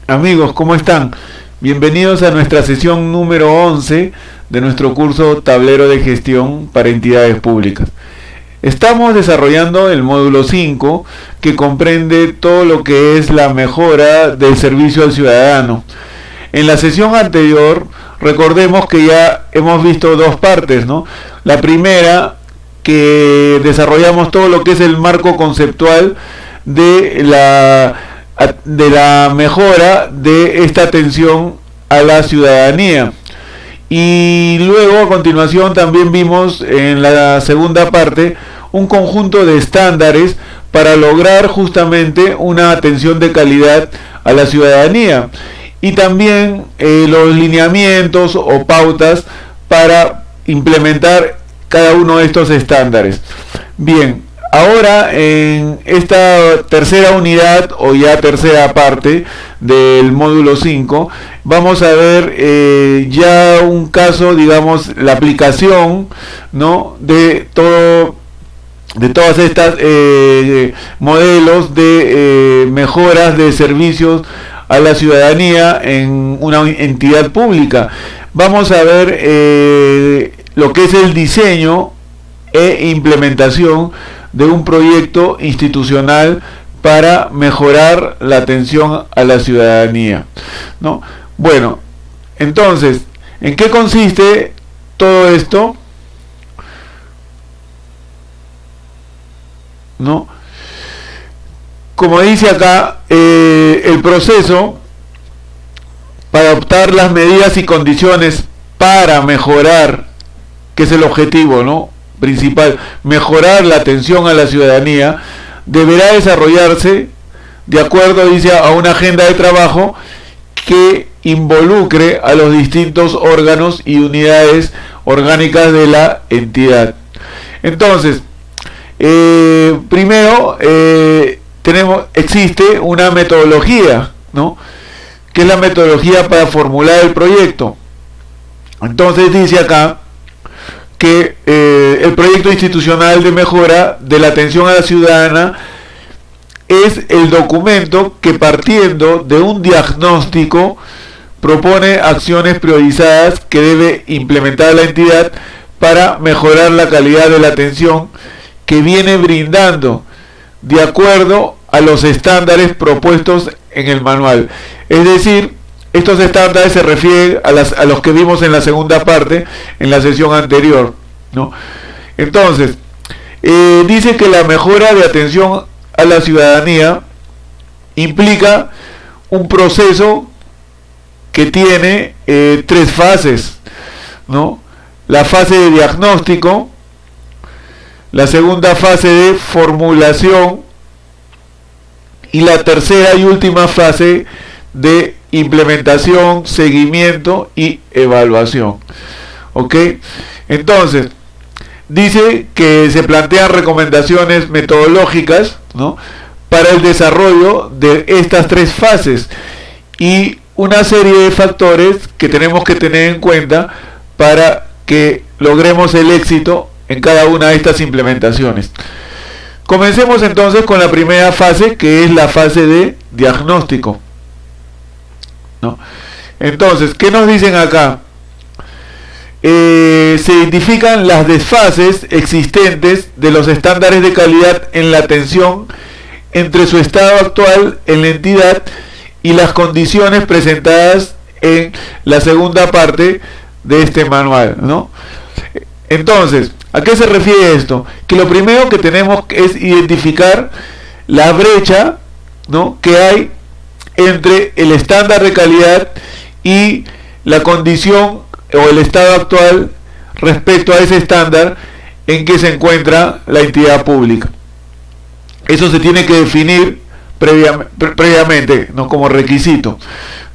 Amigos, ¿cómo están? Bienvenidos a nuestra sesión número 11 de nuestro curso Tablero de Gestión para Entidades Públicas. Estamos desarrollando el módulo 5, que comprende todo lo que es la mejora del servicio al ciudadano. En la sesión anterior, recordemos que ya hemos visto dos partes, ¿no? La primera, que desarrollamos todo lo que es el marco conceptual de la mejora de esta atención a la ciudadanía. Y luego a continuación también vimos en la segunda parte un conjunto de estándares para lograr justamente una atención de calidad a la ciudadanía, y también los lineamientos o pautas para implementar cada uno de estos estándares. Bien, ahora en esta tercera unidad o ya tercera parte del módulo 5 vamos a ver ya un caso, digamos, la aplicación, ¿no?, de todas estas modelos de mejoras de servicios a la ciudadanía en una entidad pública. Vamos a ver lo que es el diseño e implementación de un proyecto institucional para mejorar la atención a la ciudadanía, ¿no? Bueno, entonces, ¿en qué consiste todo esto? ¿No? Como dice acá, el proceso para adoptar las medidas y condiciones para mejorar, que es el objetivo, ¿no?, principal, mejorar la atención a la ciudadanía, deberá desarrollarse de acuerdo, dice, a una agenda de trabajo que involucre a los distintos órganos y unidades orgánicas de la entidad. Entonces, primero existe una metodología, ¿no?, que es la metodología para formular el proyecto. Entonces dice acá que el proyecto institucional de mejora de la atención a la ciudadana es el documento que, partiendo de un diagnóstico, propone acciones priorizadas que debe implementar la entidad para mejorar la calidad de la atención que viene brindando de acuerdo a los estándares propuestos en el manual. Es decir, estos estándares se refieren a los que vimos en la segunda parte, en la sesión anterior, ¿no? Entonces, dice que la mejora de atención a la ciudadanía implica un proceso que tiene tres fases, ¿no? La fase de diagnóstico, la segunda fase de formulación y la tercera y última fase de implementación, seguimiento y evaluación. ¿Ok? Entonces, dice que se plantean recomendaciones metodológicas, ¿no?, para el desarrollo de estas tres fases y una serie de factores que tenemos que tener en cuenta para que logremos el éxito en cada una de estas implementaciones. Comencemos entonces con la primera fase, que es la fase de diagnóstico, ¿no? Entonces, ¿qué nos dicen acá? Se identifican las desfases existentes de los estándares de calidad en la atención entre su estado actual en la entidad y las condiciones presentadas en la segunda parte de este manual, ¿no? Entonces, ¿a qué se refiere esto? Que lo primero que tenemos es identificar la brecha, ¿no?, que hay entre el estándar de calidad y la condición o el estado actual respecto a ese estándar en que se encuentra la entidad pública. Eso se tiene que definir previamente, ¿no?, como requisito,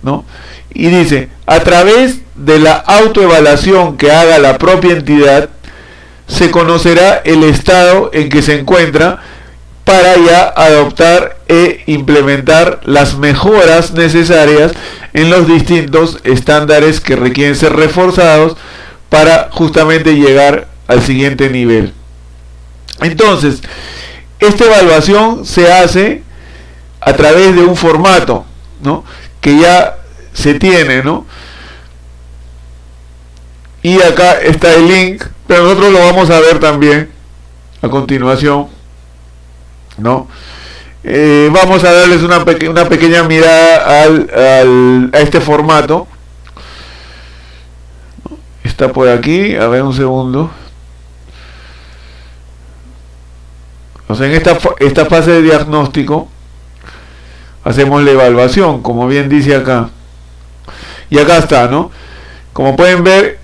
¿no? Y dice, a través de la autoevaluación que haga la propia entidad, se conocerá el estado en que se encuentra para ya adoptar e implementar las mejoras necesarias en los distintos estándares que requieren ser reforzados para justamente llegar al siguiente nivel. Entonces, esta evaluación se hace a través de un formato, ¿no?, que ya se tiene, ¿no? Y acá está el link, pero nosotros lo vamos a ver también a continuación, ¿no? Vamos a darles una pequeña mirada a este formato. Está por aquí, a ver un segundo. O sea, en esta fase de diagnóstico hacemos la evaluación, como bien dice acá. Y acá está, ¿no? Como pueden ver,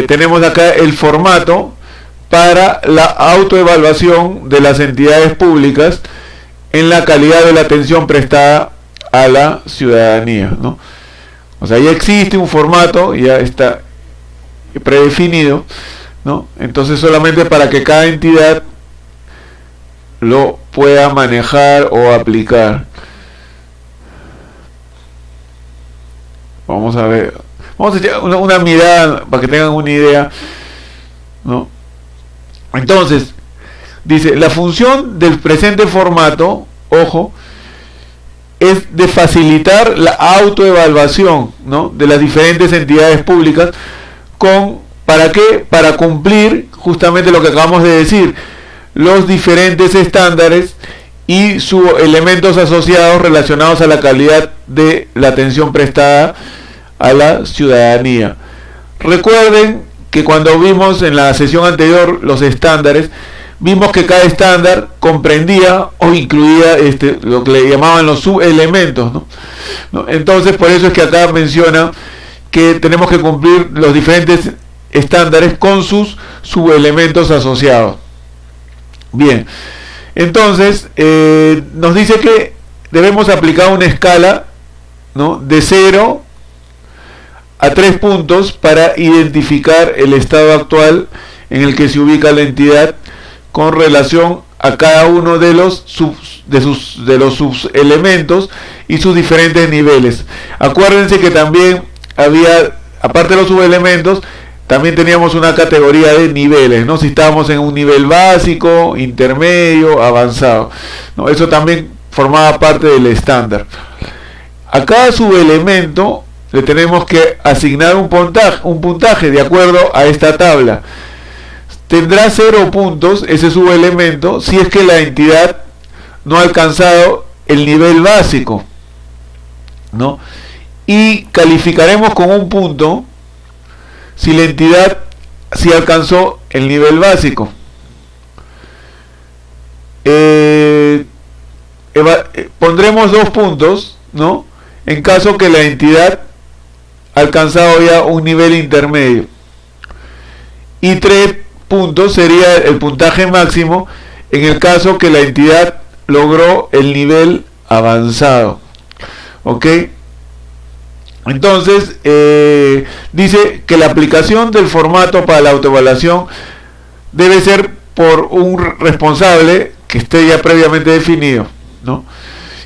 tenemos acá el formato para la autoevaluación de las entidades públicas en la calidad de la atención prestada a la ciudadanía, ¿no? O sea, ya existe un formato, ya está predefinido, ¿no? Entonces solamente para que cada entidad lo pueda manejar o aplicar. Vamos a ver, vamos a echar una mirada para que tengan una idea, ¿no? Entonces, dice, la función del presente formato, ojo, es de facilitar la autoevaluación, ¿no?, de las diferentes entidades públicas. ¿Para qué? Para cumplir justamente lo que acabamos de decir, los diferentes estándares y sus elementos asociados relacionados a la calidad de la atención prestada a la ciudadanía. Recuerden que cuando vimos en la sesión anterior los estándares, vimos que cada estándar comprendía o incluía lo que le llamaban los subelementos, ¿no? Entonces, por eso es que acá menciona que tenemos que cumplir los diferentes estándares con sus subelementos asociados. Bien, entonces nos dice que debemos aplicar una escala, ¿no?, de 0 a 3 puntos para identificar el estado actual en el que se ubica la entidad con relación a cada uno de los subelementos y sus diferentes niveles. Acuérdense que también había, aparte de los subelementos, también teníamos una categoría de niveles, ¿no? Si estábamos en un nivel básico, intermedio, avanzado, ¿no? Eso también formaba parte del estándar. A cada subelemento le tenemos que asignar un puntaje de acuerdo a esta tabla. Tendrá 0 puntos ese subelemento si es que la entidad no ha alcanzado el nivel básico, ¿no? Y calificaremos con 1 punto si la entidad sí alcanzó el nivel básico. Pondremos 2 puntos, ¿no?, en caso que la entidad ha alcanzado ya un nivel intermedio. Y 3 puntos sería el puntaje máximo en el caso que la entidad logró el nivel avanzado. ¿Ok? Entonces, dice que la aplicación del formato para la autoevaluación debe ser por un responsable que esté ya previamente definido, ¿no?,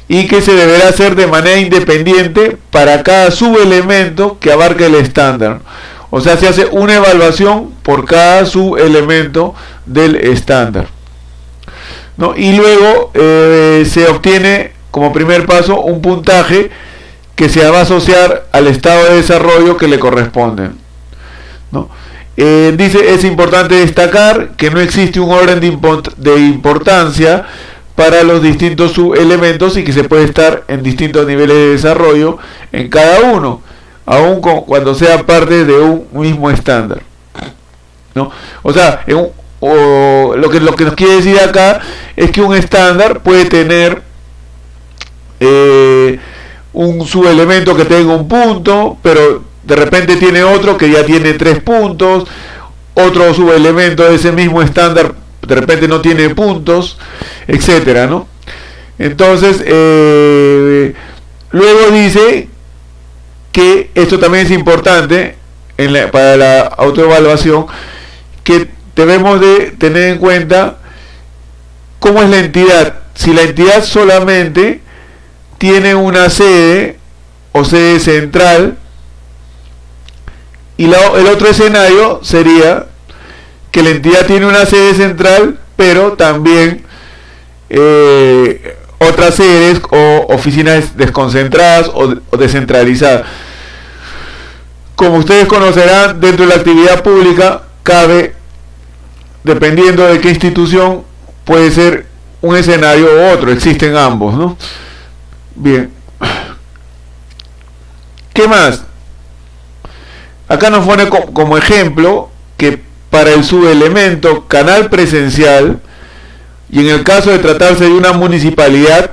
y que se deberá hacer de manera independiente para cada subelemento que abarque el estándar. O sea, se hace una evaluación por cada subelemento del estándar, ¿no? Y luego se obtiene como primer paso un puntaje que se va a asociar al estado de desarrollo que le corresponde, ¿no? Dice, es importante destacar que no existe un orden de importancia para los distintos subelementos y que se puede estar en distintos niveles de desarrollo en cada uno, aun cuando sea parte de un mismo estándar, ¿no? O sea, lo que nos quiere decir acá es que un estándar puede tener un subelemento que tenga 1 punto, pero de repente tiene otro que ya tiene 3 puntos, otro subelemento de ese mismo estándar de repente no tiene puntos, etcétera, ¿no? Entonces, luego dice que esto también es importante para la autoevaluación, que debemos de tener en cuenta cómo es la entidad. Si la entidad solamente tiene una sede o sede central, y el otro escenario sería que la entidad tiene una sede central, pero también otras sedes o oficinas desconcentradas o descentralizadas. Como ustedes conocerán, dentro de la actividad pública cabe, dependiendo de qué institución, puede ser un escenario u otro, existen ambos, ¿no? Bien. ¿Qué más? Acá nos pone como ejemplo que para el subelemento canal presencial, y en el caso de tratarse de una municipalidad,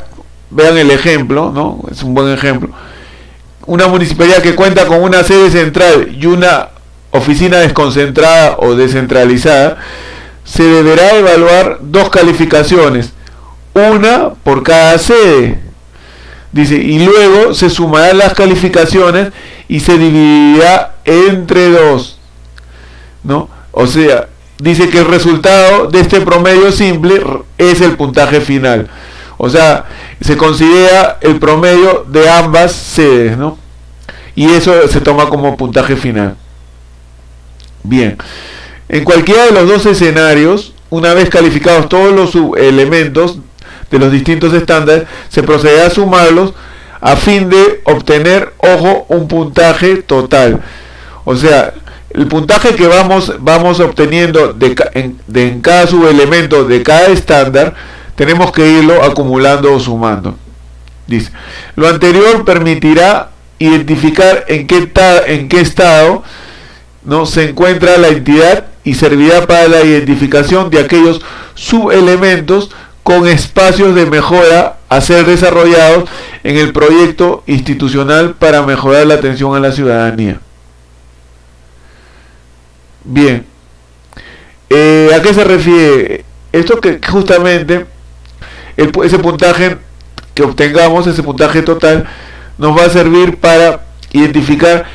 vean el ejemplo, ¿no? Es un buen ejemplo. Una municipalidad que cuenta con una sede central y una oficina desconcentrada o descentralizada, se deberá evaluar 2 calificaciones, una por cada sede. Dice, y luego se sumarán las calificaciones y se dividirá entre 2, ¿no? O sea, dice que el resultado de este promedio simple es el puntaje final. O sea, se considera el promedio de ambas sedes, ¿no? Y eso se toma como puntaje final. Bien. En cualquiera de los 2 escenarios, una vez calificados todos los subelementos de los distintos estándares, se procederá a sumarlos a fin de obtener, ojo, un puntaje total. O sea, el puntaje que vamos obteniendo en cada subelemento de cada estándar, tenemos que irlo acumulando o sumando. Dice, lo anterior permitirá identificar en qué estado, ¿no?, se encuentra la entidad y servirá para la identificación de aquellos subelementos con espacios de mejora a ser desarrollados en el proyecto institucional para mejorar la atención a la ciudadanía. Bien, ¿a qué se refiere? Esto que justamente ese puntaje que obtengamos, ese puntaje total, nos va a servir para identificar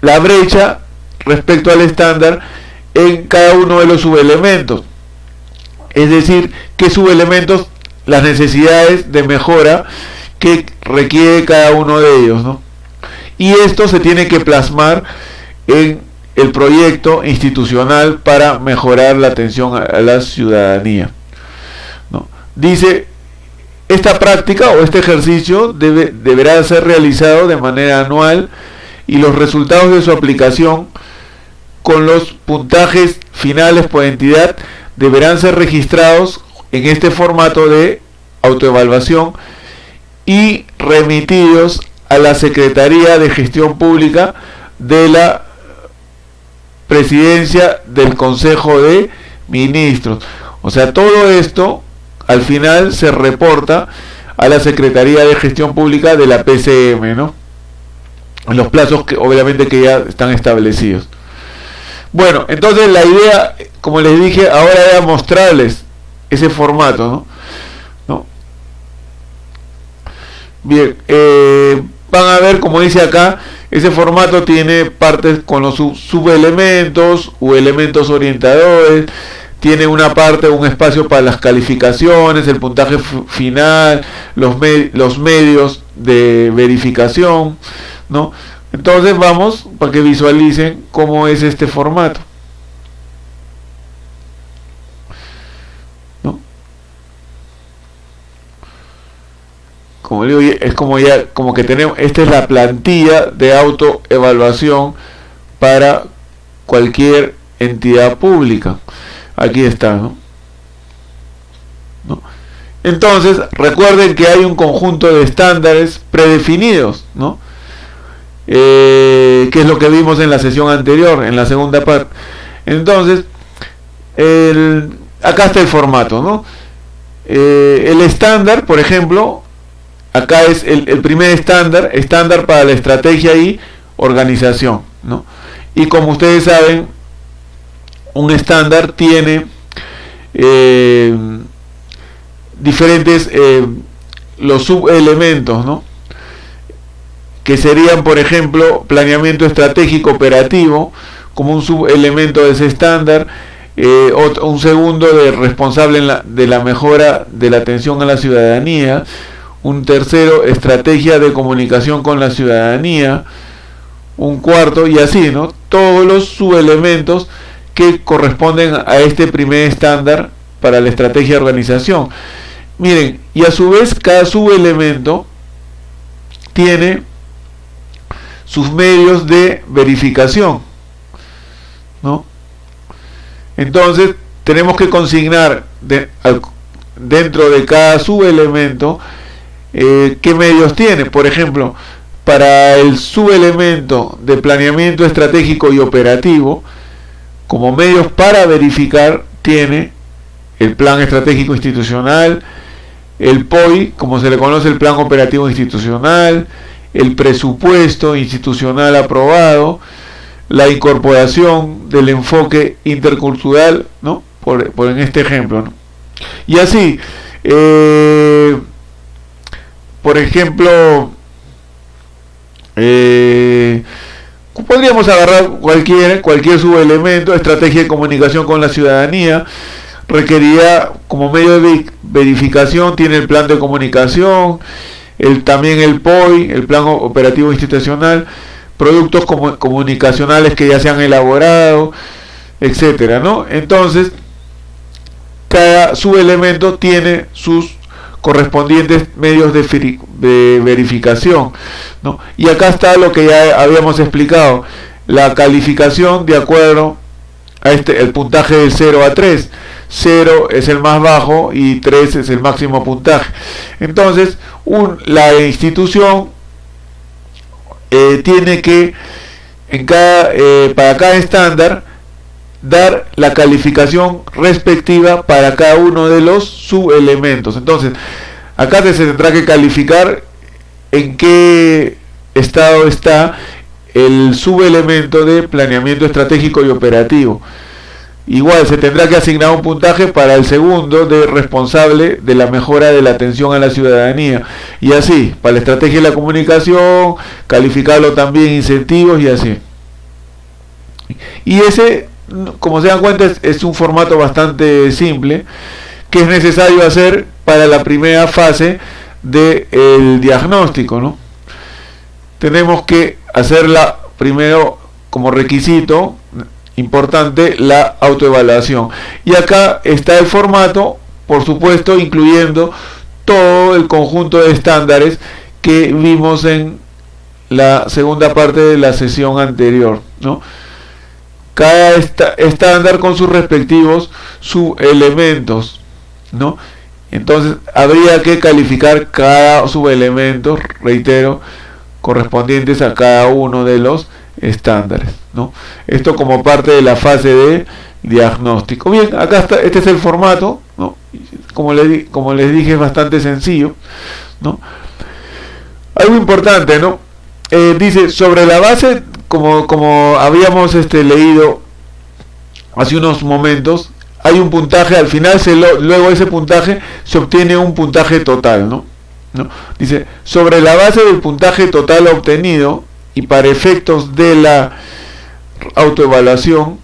la brecha respecto al estándar en cada uno de los subelementos. Es decir, qué subelementos, las necesidades de mejora que requiere cada uno de ellos, ¿no? Y esto se tiene que plasmar en el proyecto institucional para mejorar la atención a la ciudadanía, ¿no? Dice, esta práctica o este ejercicio deberá ser realizado de manera anual y los resultados de su aplicación con los puntajes finales por entidad deberán ser registrados en este formato de autoevaluación y remitidos a la Secretaría de Gestión Pública de la Presidencia del Consejo de Ministros. O sea, todo esto al final se reporta a la Secretaría de Gestión Pública de la PCM, ¿no? En los plazos que obviamente que ya están establecidos. Bueno, entonces la idea, como les dije, ahora era mostrarles ese formato, ¿no? Bien, van a ver, como dice acá, ese formato tiene partes con los subelementos u elementos orientadores, tiene una parte, un espacio para las calificaciones, el puntaje final, los medios de verificación, ¿no? Entonces vamos para que visualicen cómo es este formato, ¿no? Como digo, es como que tenemos, esta es la plantilla de autoevaluación para cualquier entidad pública. Aquí está, ¿no? Entonces, recuerden que hay un conjunto de estándares predefinidos, ¿no? Que es lo que vimos en la sesión anterior, en la segunda parte. Entonces, acá está el formato, ¿no? El estándar, por ejemplo, acá es el primer estándar para la estrategia y organización, ¿no? Y como ustedes saben, un estándar tiene diferentes los subelementos, ¿no? Que serían, por ejemplo, planeamiento estratégico operativo como un subelemento de ese estándar, un segundo de responsable de la mejora de la atención a la ciudadanía, un tercero, estrategia de comunicación con la ciudadanía, un cuarto, y así, ¿no? Todos los subelementos que corresponden a este primer estándar para la estrategia de organización. miren, y a su vez cada subelemento tiene sus medios de verificación, ¿no? Entonces tenemos que consignar dentro de cada subelemento qué medios tiene. Por ejemplo, para el subelemento de planeamiento estratégico y operativo, como medios para verificar tiene el plan estratégico institucional, el POI, como se le conoce, el plan operativo institucional, el presupuesto institucional aprobado, la incorporación del enfoque intercultural, ¿no? Por en este ejemplo, ¿no? Y así, por ejemplo, podríamos agarrar cualquier subelemento. Estrategia de comunicación con la ciudadanía requería como medio de verificación, tiene el plan de comunicación, también el POI, el plan operativo institucional, productos comunicacionales que ya se han elaborado, etcétera, ¿no? Entonces, cada subelemento tiene sus correspondientes medios de verificación, ¿no? Y acá está lo que ya habíamos explicado, la calificación de acuerdo a el puntaje del 0 a 3. 0 es el más bajo y 3 es el máximo puntaje. Entonces, la institución tiene que para cada estándar dar la calificación respectiva para cada uno de los subelementos. Entonces, acá se tendrá que calificar en qué estado está el subelemento de planeamiento estratégico y operativo. Igual se tendrá que asignar un puntaje para el segundo de responsable de la mejora de la atención a la ciudadanía, y así para la estrategia de la comunicación, calificarlo también incentivos y así. Y ese, como se dan cuenta, es un formato bastante simple que es necesario hacer para la primera fase del diagnóstico, ¿no? Tenemos que hacerla primero como requisito importante, la autoevaluación, y acá está el formato, por supuesto, incluyendo todo el conjunto de estándares que vimos en la segunda parte de la sesión anterior, ¿no? Cada estándar con sus respectivos subelementos, ¿no? Entonces habría que calificar cada subelemento, reitero, correspondientes a cada uno de los estándares, ¿no? Esto como parte de la fase de diagnóstico. Bien, acá está, este es el formato, ¿no? Como les dije, es bastante sencillo, ¿no? Algo importante, ¿no? Dice, sobre la base, como habíamos leído hace unos momentos, hay un puntaje, al final luego de ese puntaje se obtiene un puntaje total, ¿no? Dice, sobre la base del puntaje total obtenido y para efectos de la autoevaluación,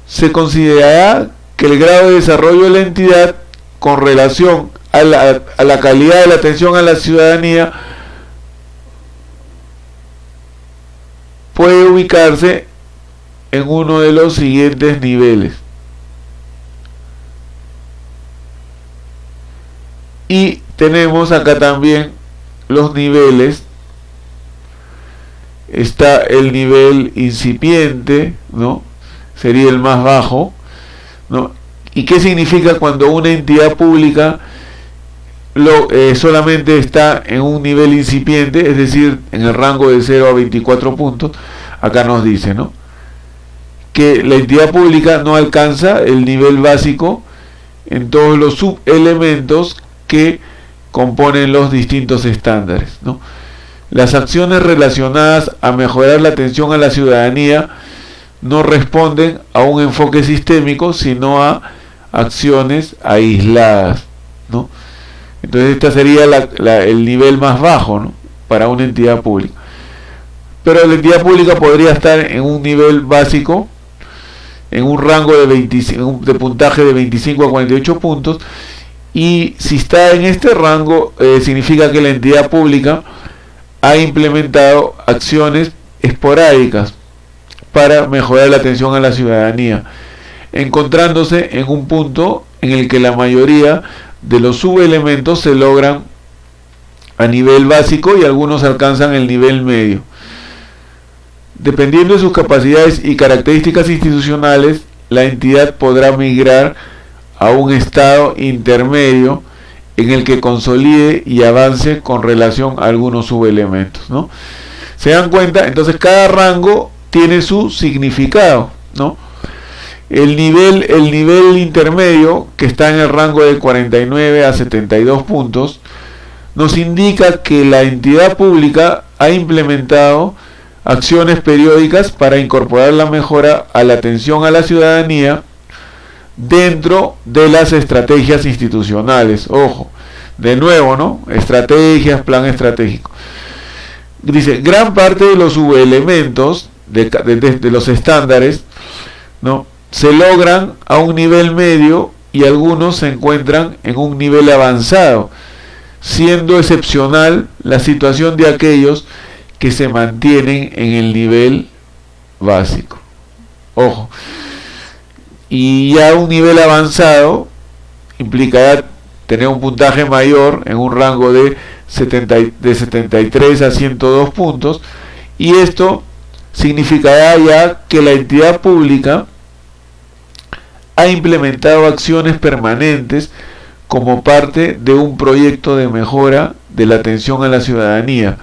se considerará que el grado de desarrollo de la entidad con relación a la calidad de la atención a la ciudadanía puede ubicarse en uno de los siguientes niveles. Y tenemos acá también los niveles. Está el nivel incipiente, ¿no? Sería el más bajo, ¿no? ¿Y qué significa cuando una entidad pública solamente está en un nivel incipiente, es decir, en el rango de 0 a 24 puntos? Acá nos dice, ¿no?, que la entidad pública no alcanza el nivel básico en todos los subelementos que componen los distintos estándares, ¿no? Las acciones relacionadas a mejorar la atención a la ciudadanía no responden a un enfoque sistémico, sino a acciones aisladas, ¿no? Entonces esta sería el nivel más bajo, ¿no?, para una entidad pública. Pero la entidad pública podría estar en un nivel básico, en un rango de puntaje de 25 a 48 puntos, y si está en este rango, significa que la entidad pública ha implementado acciones esporádicas para mejorar la atención a la ciudadanía, encontrándose en un punto en el que la mayoría de los subelementos se logran a nivel básico y algunos alcanzan el nivel medio. Dependiendo de sus capacidades y características institucionales, la entidad podrá migrar a un estado intermedio en el que consolide y avance con relación a algunos subelementos, ¿no? ¿Se dan cuenta? Entonces cada rango tiene su significado, ¿no? El nivel intermedio, que está en el rango de 49 a 72 puntos, nos indica que la entidad pública ha implementado acciones periódicas para incorporar la mejora a la atención a la ciudadanía dentro de las estrategias institucionales. Ojo, de nuevo, ¿no? Estrategias, plan estratégico. Dice, gran parte de los subelementos de los estándares, ¿no?, se logran a un nivel medio y algunos se encuentran en un nivel avanzado, siendo excepcional la situación de aquellos que se mantienen en el nivel básico. Ojo, y ya un nivel avanzado implicará tener un puntaje mayor en un rango de 73 a 102 puntos, y esto significará ya que la entidad pública ha implementado acciones permanentes como parte de un proyecto de mejora de la atención a la ciudadanía,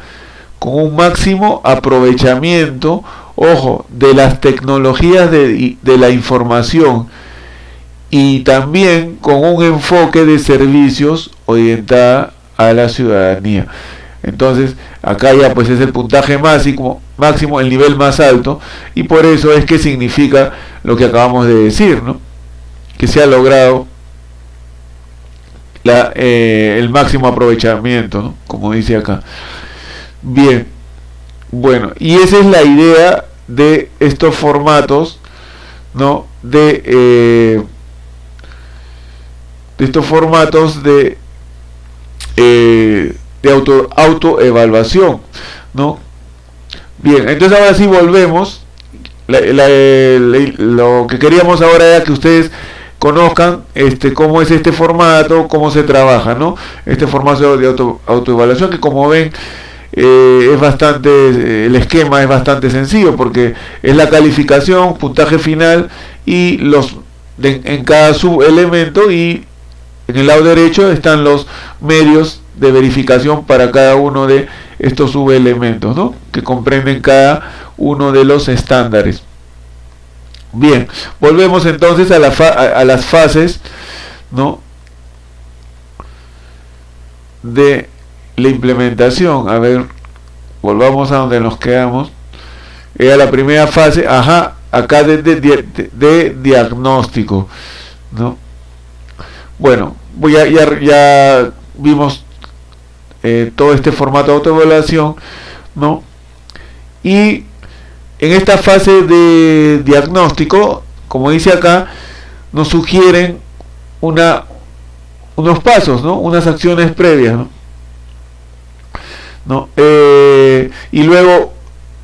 con un máximo aprovechamiento, ojo, de las tecnologías de la información, y también con un enfoque de servicios orientada a la ciudadanía. Entonces, acá ya pues es el puntaje máximo, el nivel más alto, y por eso es que significa lo que acabamos de decir, ¿no?, que se ha logrado el máximo aprovechamiento, ¿no?, como dice acá. Bien, bueno, y esa es la idea de estos formatos, ¿no?, de estos formatos de autoevaluación, ¿no? Bien, entonces ahora sí volvemos. Lo que queríamos ahora era que ustedes conozcan cómo es este formato, cómo se trabaja, ¿no? Este formato de autoevaluación, que como ven es bastante, el esquema es bastante sencillo, porque es la calificación, puntaje final y en cada subelemento, y en el lado derecho están los medios de verificación para cada uno de estos subelementos, ¿no?, que comprenden cada uno de los estándares. Bien, volvemos entonces a las fases, ¿no?, de la implementación. A ver, volvamos a donde nos quedamos. Era la primera fase, acá de diagnóstico, ¿no? Bueno, ya vimos todo este formato de autoevaluación, ¿no? Y en esta fase de diagnóstico, como dice acá, nos sugieren unos pasos, ¿no?, unas acciones previas, ¿no? Y luego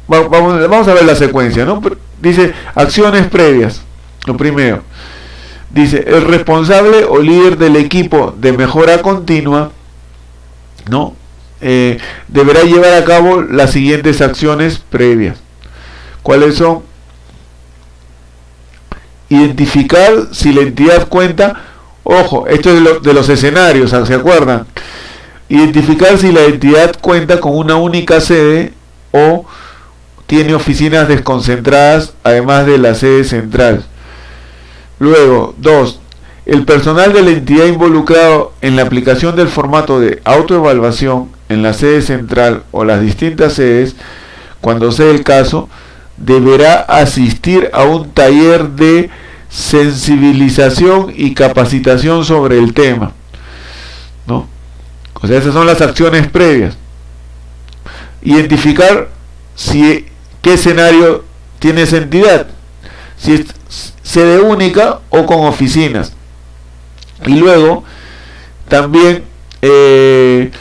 vamos a ver la secuencia, ¿no? Dice acciones previas. Lo primero, dice, el responsable o líder del equipo de mejora continua, ¿no?, deberá llevar a cabo las siguientes acciones previas. ¿Cuáles son? Identificar si la entidad cuenta, ojo, esto es de los escenarios, ¿se acuerdan? Identificar si la entidad cuenta con una única sede o tiene oficinas desconcentradas además de la sede central. Luego, 2. El personal de la entidad involucrado en la aplicación del formato de autoevaluación en la sede central o las distintas sedes, cuando sea el caso, deberá asistir a un taller de sensibilización y capacitación sobre el tema, ¿no? O sea, esas son las acciones previas. Identificar qué escenario tiene esa entidad, si es sede única o con oficinas. Y luego también el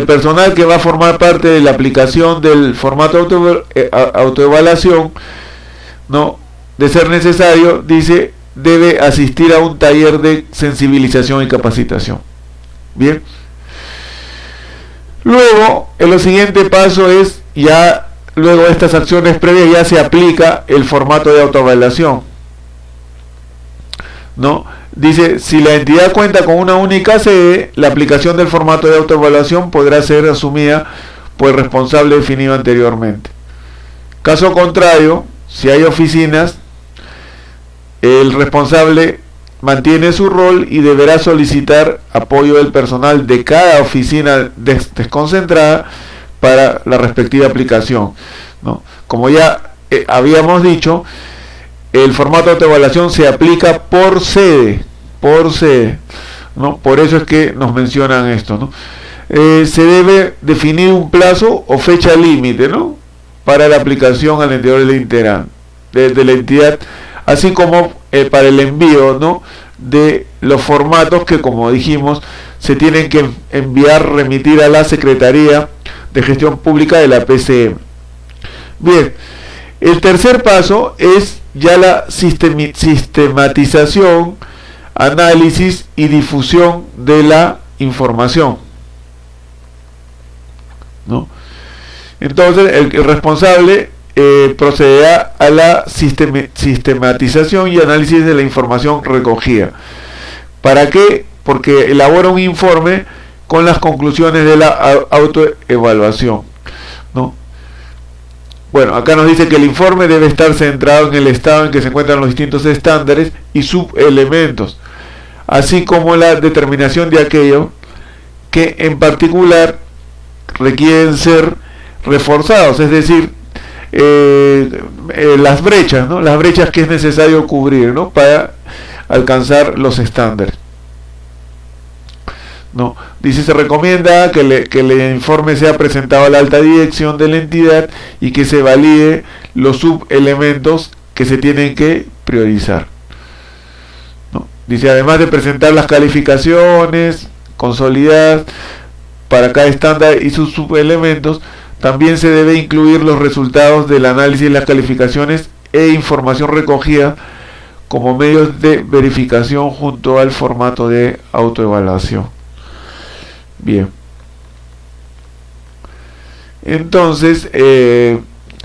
personal que va a formar parte de la aplicación del formato autoevaluación, ¿no?, de ser necesario, dice, debe asistir a un taller de sensibilización y capacitación. Bien. Luego, el siguiente paso es, ya luego de estas acciones previas, ya se aplica el formato de autoevaluación, ¿no? Dice, si la entidad cuenta con una única sede, la aplicación del formato de autoevaluación podrá ser asumida por el responsable definido anteriormente. Caso contrario, si hay oficinas, el responsable mantiene su rol y deberá solicitar apoyo del personal de cada oficina desconcentrada para la respectiva aplicación, ¿no? Como ya habíamos dicho, el formato de autoevaluación se aplica por sede, ¿no? Por eso es que nos mencionan esto, ¿no? Se debe definir un plazo o fecha límite, ¿no?, para la aplicación al interior de la entidad, así como para el envío, ¿no?, de los formatos que, como dijimos, se tienen que enviar, remitir a la Secretaría de Gestión Pública de la PCM. Bien, el tercer paso es ya la sistematización, análisis y difusión de la información, ¿no? Entonces el responsable procederá a la sistematización y análisis de la información recogida. ¿Para qué? Porque elabora un informe con las conclusiones de la autoevaluación, ¿no? Bueno, acá nos dice que el informe debe estar centrado en el estado en que se encuentran los distintos estándares y subelementos, así como la determinación de aquello que en particular requieren ser reforzados, es decir, las brechas, ¿no?, las brechas que es necesario cubrir, ¿no?, para alcanzar los estándares, ¿no? Dice, se recomienda que el informe sea presentado a la alta dirección de la entidad y que se valide los subelementos que se tienen que priorizar, ¿no? Dice, además de presentar las calificaciones consolidadas para cada estándar y sus subelementos, también se debe incluir los resultados del análisis de las calificaciones e información recogida como medios de verificación junto al formato de autoevaluación. Bien. Entonces,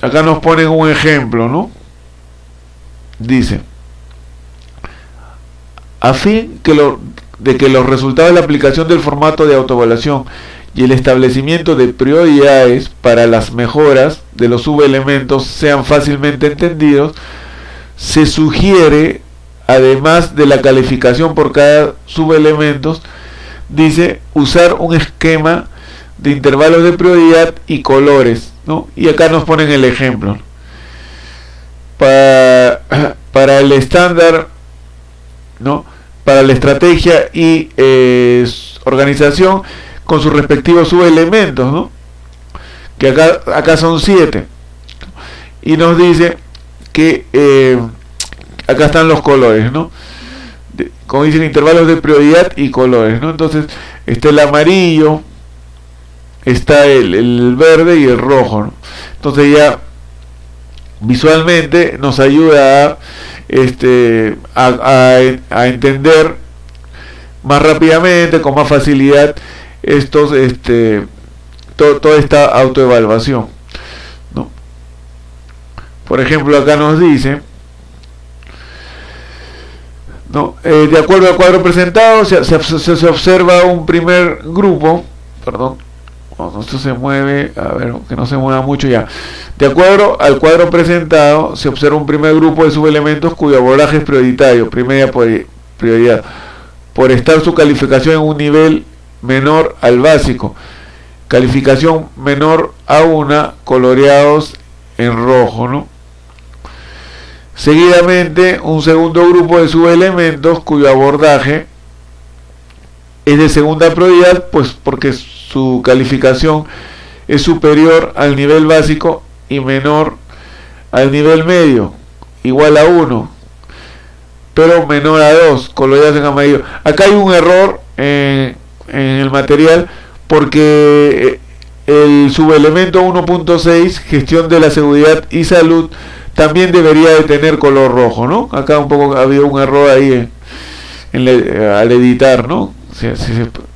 acá nos ponen un ejemplo, ¿no? Dice, a fin de que los resultados de la aplicación del formato de autoevaluación y el establecimiento de prioridades para las mejoras de los subelementos sean fácilmente entendidos, se sugiere, además de la calificación por cada subelementos, dice, usar un esquema de intervalos de prioridad y colores, ¿no? Y acá nos ponen el ejemplo. Para el estándar, ¿no?, para la estrategia y organización, con sus respectivos subelementos, ¿no?, que acá son 7, y nos dice que acá están los colores, ¿no?, como dicen, intervalos de prioridad y colores, ¿no? Entonces está el amarillo, está el verde y el rojo, ¿no? Entonces ya visualmente nos ayuda a entender más rápidamente, con más facilidad, toda esta autoevaluación, ¿no? Por ejemplo, acá nos dice, ¿no?, de acuerdo al cuadro presentado, se observa un primer grupo, perdón, esto se mueve, a ver, que no se mueva mucho ya. De acuerdo al cuadro presentado, se observa un primer grupo de subelementos cuyo abordaje es prioritario, primera prioridad, por estar su calificación en un nivel menor al básico, calificación menor a 1, coloreados en rojo, ¿no? Seguidamente, un segundo grupo de subelementos cuyo abordaje es de segunda prioridad, pues porque su calificación es superior al nivel básico y menor al nivel medio, igual a 1, pero menor a 2, coloreados en amarillo. Acá hay un error en el material, porque el subelemento 1.6, gestión de la seguridad y salud, también debería de tener color rojo, ¿no? Acá un poco había un error ahí al editar, ¿no? Se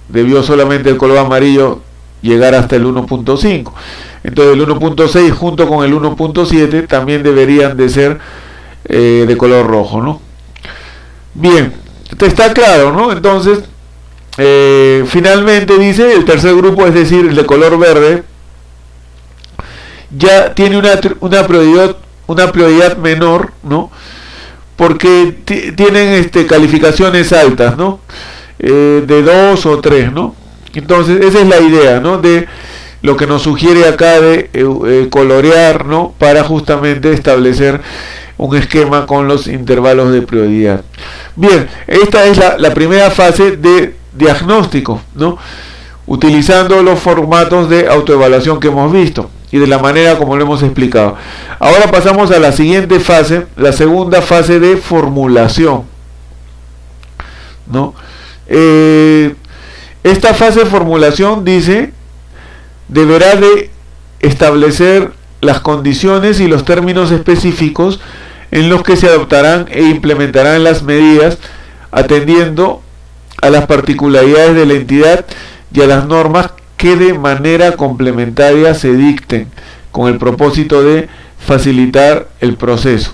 debió solamente el color amarillo llegar hasta el 1.5. Entonces el 1.6 junto con el 1.7 también deberían de ser de color rojo, ¿no? Bien, está claro, ¿no? Entonces, finalmente dice, el tercer grupo, es decir, el de color verde, ya tiene una prioridad menor, ¿no? Porque tienen calificaciones altas, ¿no? De 2 o 3, ¿no? Entonces, esa es la idea, ¿no? De lo que nos sugiere acá de colorear, ¿no? Para justamente establecer un esquema con los intervalos de prioridad. Bien, esta es la primera fase de diagnóstico, ¿no? Utilizando los formatos de autoevaluación que hemos visto y de la manera como lo hemos explicado. Ahora pasamos a la siguiente fase, la segunda fase de formulación, ¿no? Esta fase de formulación dice, deberá de establecer las condiciones y los términos específicos en los que se adoptarán e implementarán las medidas atendiendo a las particularidades de la entidad y a las normas que de manera complementaria se dicten con el propósito de facilitar el proceso.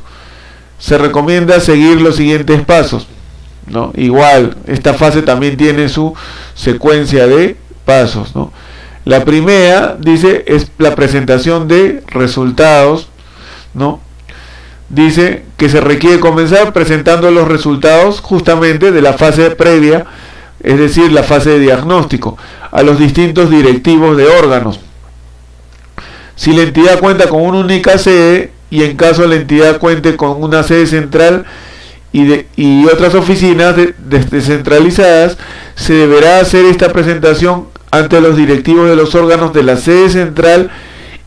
Se recomienda seguir los siguientes pasos, ¿no? Igual, esta fase también tiene su secuencia de pasos, ¿no? La primera, dice, es la presentación de resultados, ¿no? Dice que se requiere comenzar presentando los resultados justamente de la fase previa, es decir, la fase de diagnóstico, a los distintos directivos de órganos. Si la entidad cuenta con una única sede y en caso la entidad cuente con una sede central y otras oficinas descentralizadas, se deberá hacer esta presentación ante los directivos de los órganos de la sede central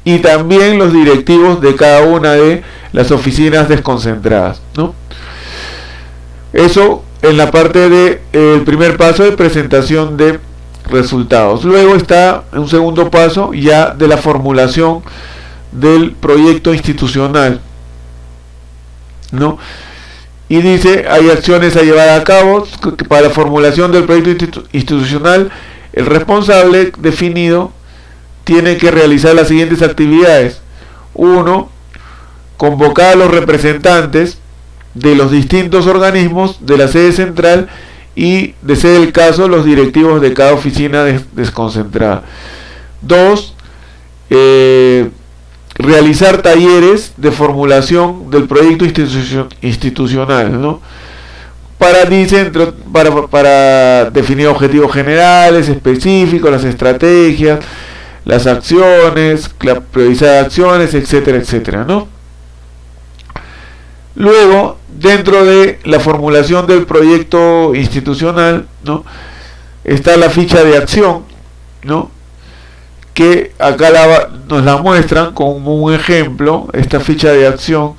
y también los directivos de cada una de las oficinas desconcentradas, ¿no? Eso en la parte de el primer paso de presentación de resultados. Luego está un segundo paso ya de la formulación del proyecto institucional, ¿no? Y dice, hay acciones a llevar a cabo para la formulación del proyecto institucional. El responsable definido tiene que realizar las siguientes actividades. 1. Convocar a los representantes de los distintos organismos de la sede central y, de ser el caso, los directivos de cada oficina desconcentrada. 2. Realizar talleres de formulación del proyecto institucional, ¿no? Para definir objetivos generales, específicos, las estrategias, las acciones, la priorizar acciones, etcétera, etcétera, ¿no? Luego, dentro de la formulación del proyecto institucional, ¿no?, está la ficha de acción, ¿no?, que acá nos la muestran como un ejemplo. Esta ficha de acción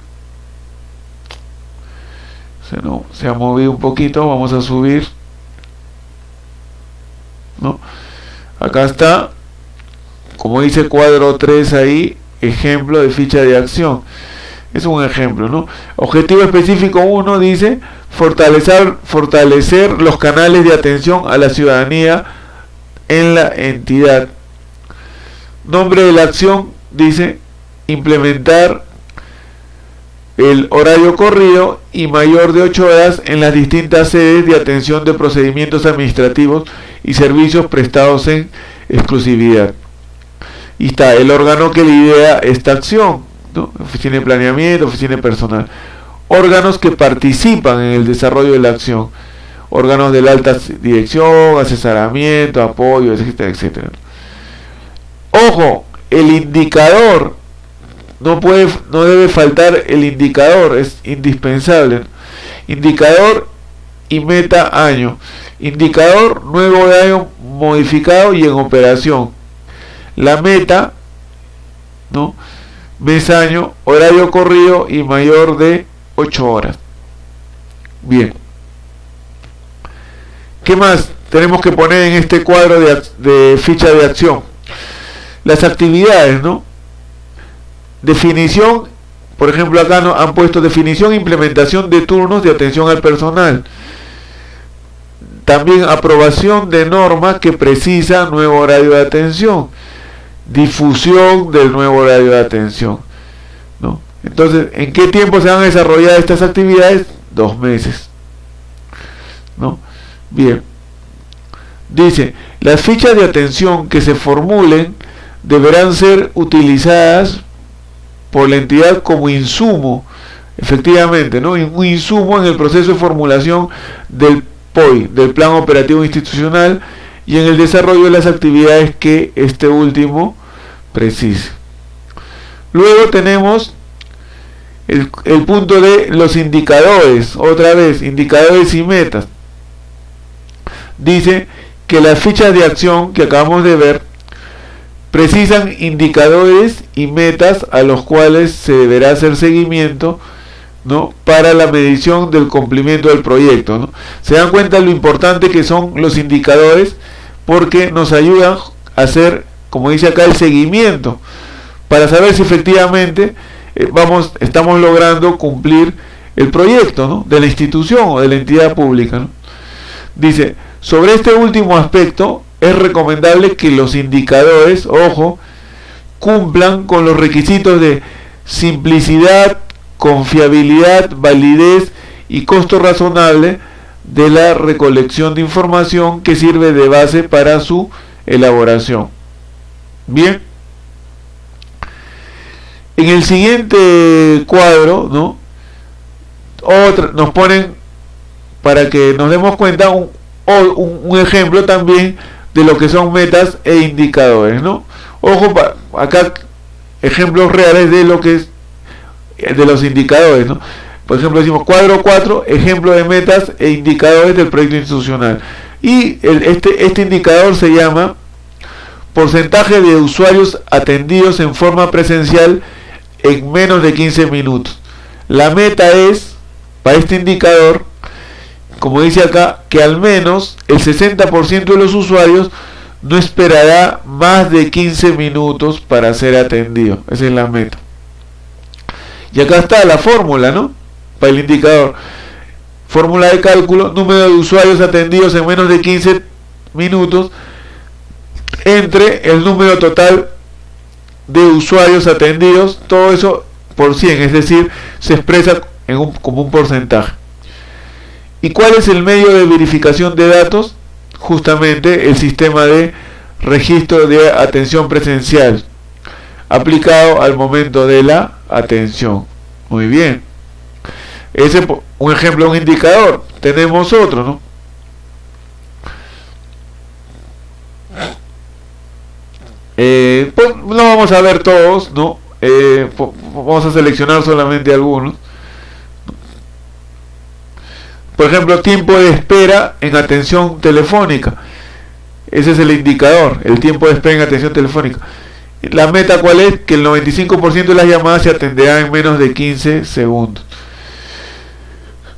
se ha movido un poquito, vamos a subir, ¿no? Acá está, como dice cuadro 3 ahí, ejemplo de ficha de acción. Es un ejemplo, ¿no? Objetivo específico 1 dice fortalecer los canales de atención a la ciudadanía en la entidad. Nombre de la acción dice implementar el horario corrido y mayor de 8 horas en las distintas sedes de atención de procedimientos administrativos y servicios prestados en exclusividad. Y está el órgano que lidera esta acción, ¿no? Oficina de planeamiento, oficina de personal. Órganos que participan en el desarrollo de la acción. Órganos de la alta dirección, asesoramiento, apoyo, etcétera, etcétera. Ojo, el indicador, no debe faltar el indicador, es indispensable. Indicador y meta año. Indicador nuevo de año modificado y en operación. La meta, ¿no?, mes año, horario corrido y mayor de 8 horas. Bien. ¿Qué más tenemos que poner en este cuadro de ficha de acción? Las actividades, ¿no? Definición por ejemplo, acá han puesto definición e implementación de turnos de atención al personal. También aprobación de normas que precisa nuevo horario de atención. Difusión del nuevo horario de atención, ¿no? Entonces, ¿en qué tiempo se van a desarrollar estas actividades? 2 meses, ¿no? Bien. Dice, las fichas de atención que se formulen deberán ser utilizadas por la entidad como insumo, efectivamente, ¿no? Un insumo en el proceso de formulación del POI, del Plan Operativo Institucional, y en el desarrollo de las actividades que este último precise. Luego tenemos el punto de los indicadores, otra vez, indicadores y metas. Dice que las fichas de acción que acabamos de ver precisan indicadores y metas a los cuales se deberá hacer seguimiento, ¿no?, para la medición del cumplimiento del proyecto, ¿no? Se dan cuenta lo importante que son los indicadores, porque nos ayudan a hacer, como dice acá, el seguimiento para saber si efectivamente estamos logrando cumplir el proyecto, ¿no?, de la institución o de la entidad pública, ¿no? Dice, sobre este último aspecto es recomendable que los indicadores, ojo, cumplan con los requisitos de simplicidad, confiabilidad, validez y costo razonable de la recolección de información que sirve de base para su elaboración. Bien, en el siguiente cuadro, ¿no?, nos ponen, para que nos demos cuenta, un ejemplo también de lo que son metas e indicadores, ¿no? Ojo, acá ejemplos reales de lo que es de los indicadores, ¿no? Por ejemplo, decimos cuadro 4, ejemplo de metas e indicadores del proyecto institucional. Y este indicador se llama porcentaje de usuarios atendidos en forma presencial en menos de 15 minutos. La meta es, para este indicador, como dice acá, que al menos el 60% de los usuarios no esperará más de 15 minutos para ser atendido. Esa es la meta. Y acá está la fórmula, ¿no?, para el indicador. Fórmula de cálculo: número de usuarios atendidos en menos de 15 minutos entre el número total de usuarios atendidos, todo eso por 100, es decir, se expresa como un porcentaje. ¿Y cuál es el medio de verificación de datos? Justamente el sistema de registro de atención presencial, aplicado al momento de la atención. Muy bien. Ese es un ejemplo de un indicador. Tenemos otro, ¿no? Pues no vamos a ver todos, ¿no? Vamos a seleccionar solamente algunos. Por ejemplo, tiempo de espera en atención telefónica. Ese es el indicador, el tiempo de espera en atención telefónica. La meta, ¿cuál es? Que el 95% de las llamadas se atenderá en menos de 15 segundos.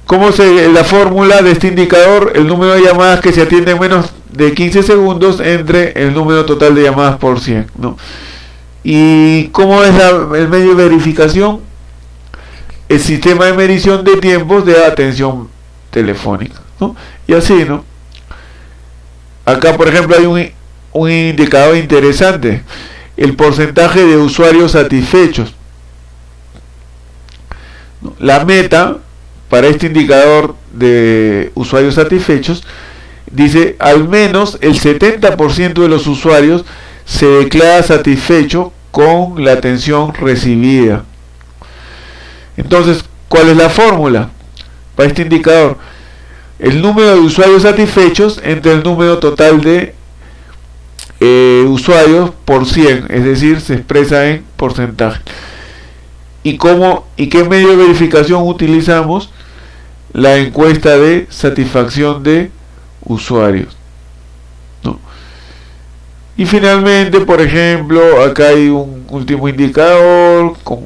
¿Cómo la fórmula de este indicador? El número de llamadas que se atienden en menos de 15 segundos entre el número total de llamadas por 100, ¿no? ¿Y cómo es el medio de verificación? El sistema de medición de tiempos de atención telefónica, ¿no? Y así, ¿no? Acá, por ejemplo, hay un indicador interesante: el porcentaje de usuarios satisfechos, ¿no? La meta para este indicador de usuarios satisfechos dice: al menos el 70% de los usuarios se declara satisfecho con la atención recibida. Entonces, ¿cuál es la fórmula para este indicador? El número de usuarios satisfechos entre el número total de usuarios por 100, es decir, se expresa en porcentaje. ¿Y qué medio de verificación utilizamos? La encuesta de satisfacción de usuarios, ¿no? Y finalmente, por ejemplo, acá hay un último indicador con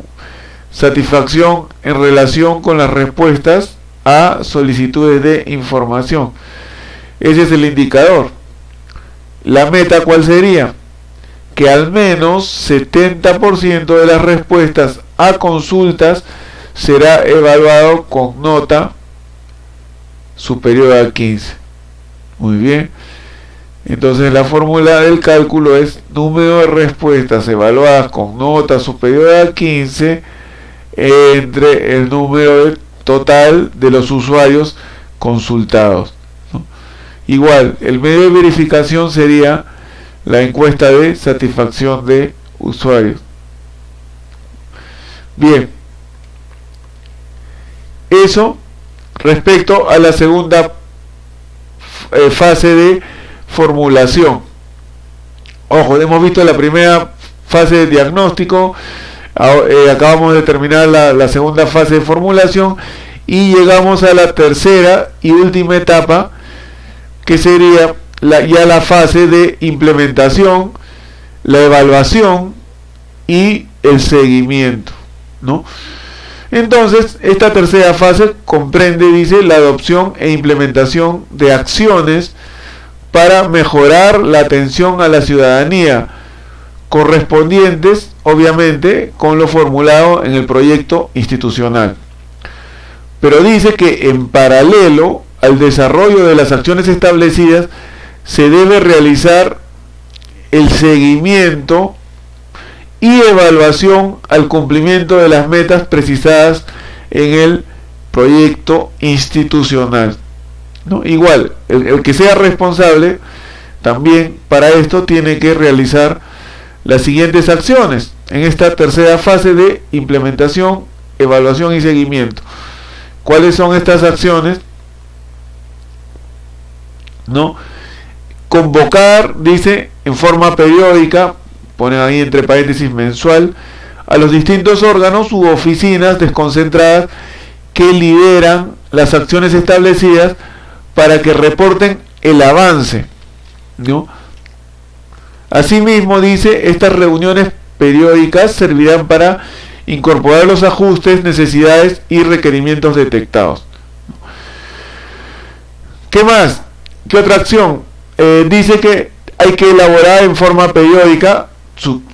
satisfacción en relación con las respuestas a solicitudes de información. Ese es el indicador. La meta, ¿cuál sería? que al menos 70% de las respuestas a consultas será evaluado con nota superior a 15. Muy bien. Entonces la fórmula del cálculo es número de respuestas evaluadas con nota superior a 15 entre el número total de los usuarios consultados, ¿no? Igual, el medio de verificación sería la encuesta de satisfacción de usuarios. Bien, eso respecto a la segunda fase de formulación. Ojo, hemos visto la primera fase de diagnóstico, acabamos de terminar la segunda fase de formulación y llegamos a la tercera y última etapa, que sería ya la fase de implementación, la evaluación y el seguimiento, ¿no? Entonces, esta tercera fase comprende, dice, la adopción e implementación de acciones para mejorar la atención a la ciudadanía, correspondientes, obviamente, con lo formulado en el proyecto institucional. Pero dice que en paralelo al desarrollo de las acciones establecidas, se debe realizar el seguimiento y evaluación al cumplimiento de las metas precisadas en el proyecto institucional, ¿no? Igual, el que sea responsable también para esto tiene que realizar las siguientes acciones en esta tercera fase de implementación, evaluación y seguimiento. ¿Cuáles son estas acciones? ¿No? Convocar, dice, en forma periódica, ponen ahí entre paréntesis mensual, a los distintos órganos u oficinas desconcentradas que lideran las acciones establecidas para que reporten el avance, ¿no? Asimismo, dice, estas reuniones periódicas servirán para incorporar los ajustes, necesidades y requerimientos detectados. ¿Qué más? ¿Qué otra acción? Dice que hay que elaborar en forma periódica,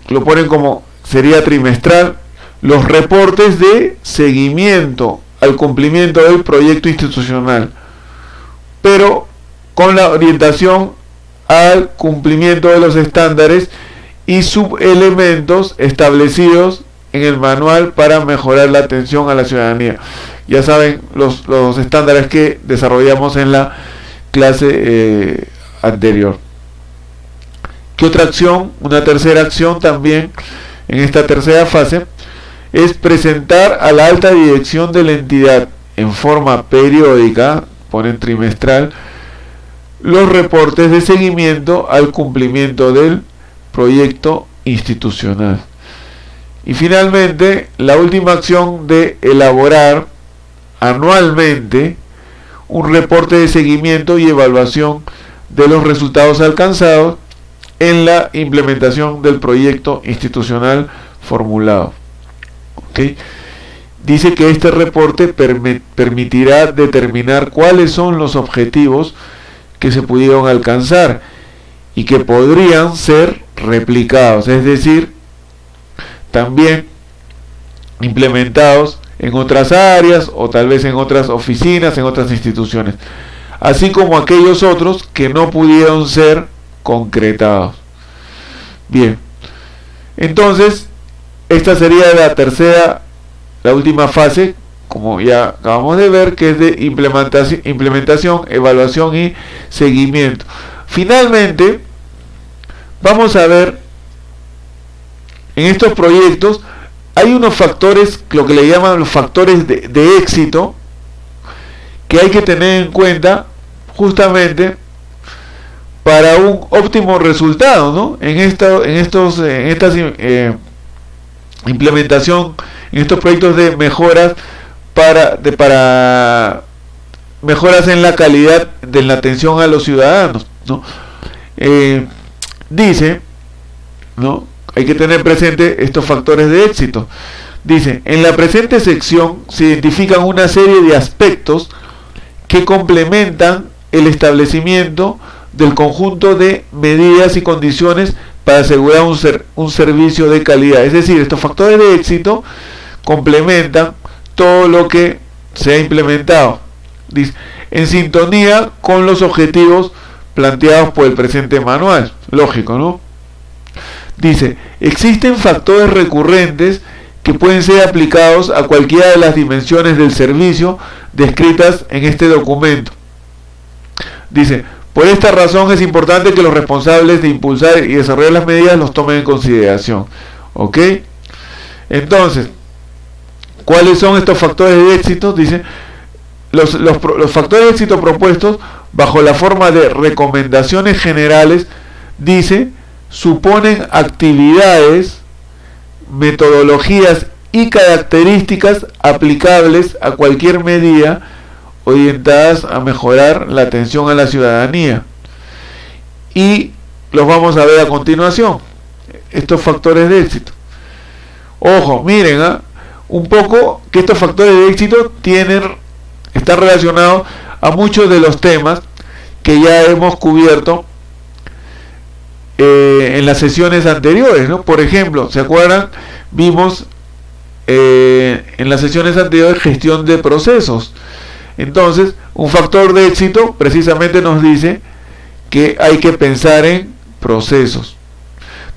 lo ponen como sería trimestral, los reportes de seguimiento al cumplimiento del proyecto institucional, pero con la orientación al cumplimiento de los estándares y subelementos establecidos en el manual para mejorar la atención a la ciudadanía. Ya saben los estándares que desarrollamos en la clase anterior. ¿Qué otra acción? Una tercera acción también en esta tercera fase es presentar a la alta dirección de la entidad en forma periódica, ponen trimestral, los reportes de seguimiento al cumplimiento del proyecto institucional. Y finalmente, la última acción de elaborar anualmente un reporte de seguimiento y evaluación de los resultados alcanzados en la implementación del proyecto institucional formulado. ¿Okay? Dice que este reporte permitirá determinar cuáles son los objetivos que se pudieron alcanzar y que podrían ser replicados, es decir, también implementados en otras áreas o tal vez en otras oficinas, en otras instituciones, así como aquellos otros que no pudieron ser concretados. Bien, entonces esta sería la última fase, como ya acabamos de ver, que es de implementación, evaluación y seguimiento. Finalmente, vamos a ver, en estos proyectos hay unos factores, lo que le llaman los factores de éxito, que hay que tener en cuenta justamente para un óptimo resultado, ¿no? En esta implementación, en estos proyectos de mejoras para mejoras en la calidad de la atención a los ciudadanos, ¿no? Dice, ¿no? Hay que tener presente estos factores de éxito. Dice, en la presente sección se identifican una serie de aspectos que complementan el establecimiento del conjunto de medidas y condiciones para asegurar un servicio de calidad. Es decir, estos factores de éxito complementan todo lo que se ha implementado, dice, en sintonía con los objetivos planteados por el presente manual. Lógico, ¿no? Dice, existen factores recurrentes que pueden ser aplicados a cualquiera de las dimensiones del servicio descritas en este documento. Dice, por esta razón es importante que los responsables de impulsar y desarrollar las medidas los tomen en consideración. ¿Ok? Entonces, ¿cuáles son estos factores de éxito? Dice, los factores de éxito propuestos bajo la forma de recomendaciones generales, dice, suponen actividades, metodologías y características aplicables a cualquier medida orientadas a mejorar la atención a la ciudadanía. Y los vamos a ver a continuación, estos factores de éxito. Ojo, miren, un poco que estos factores de éxito están relacionados a muchos de los temas que ya hemos cubierto en las sesiones anteriores, ¿no? Por ejemplo, ¿se acuerdan? Vimos en las sesiones anteriores gestión de procesos. Entonces, un factor de éxito precisamente nos dice que hay que pensar en procesos.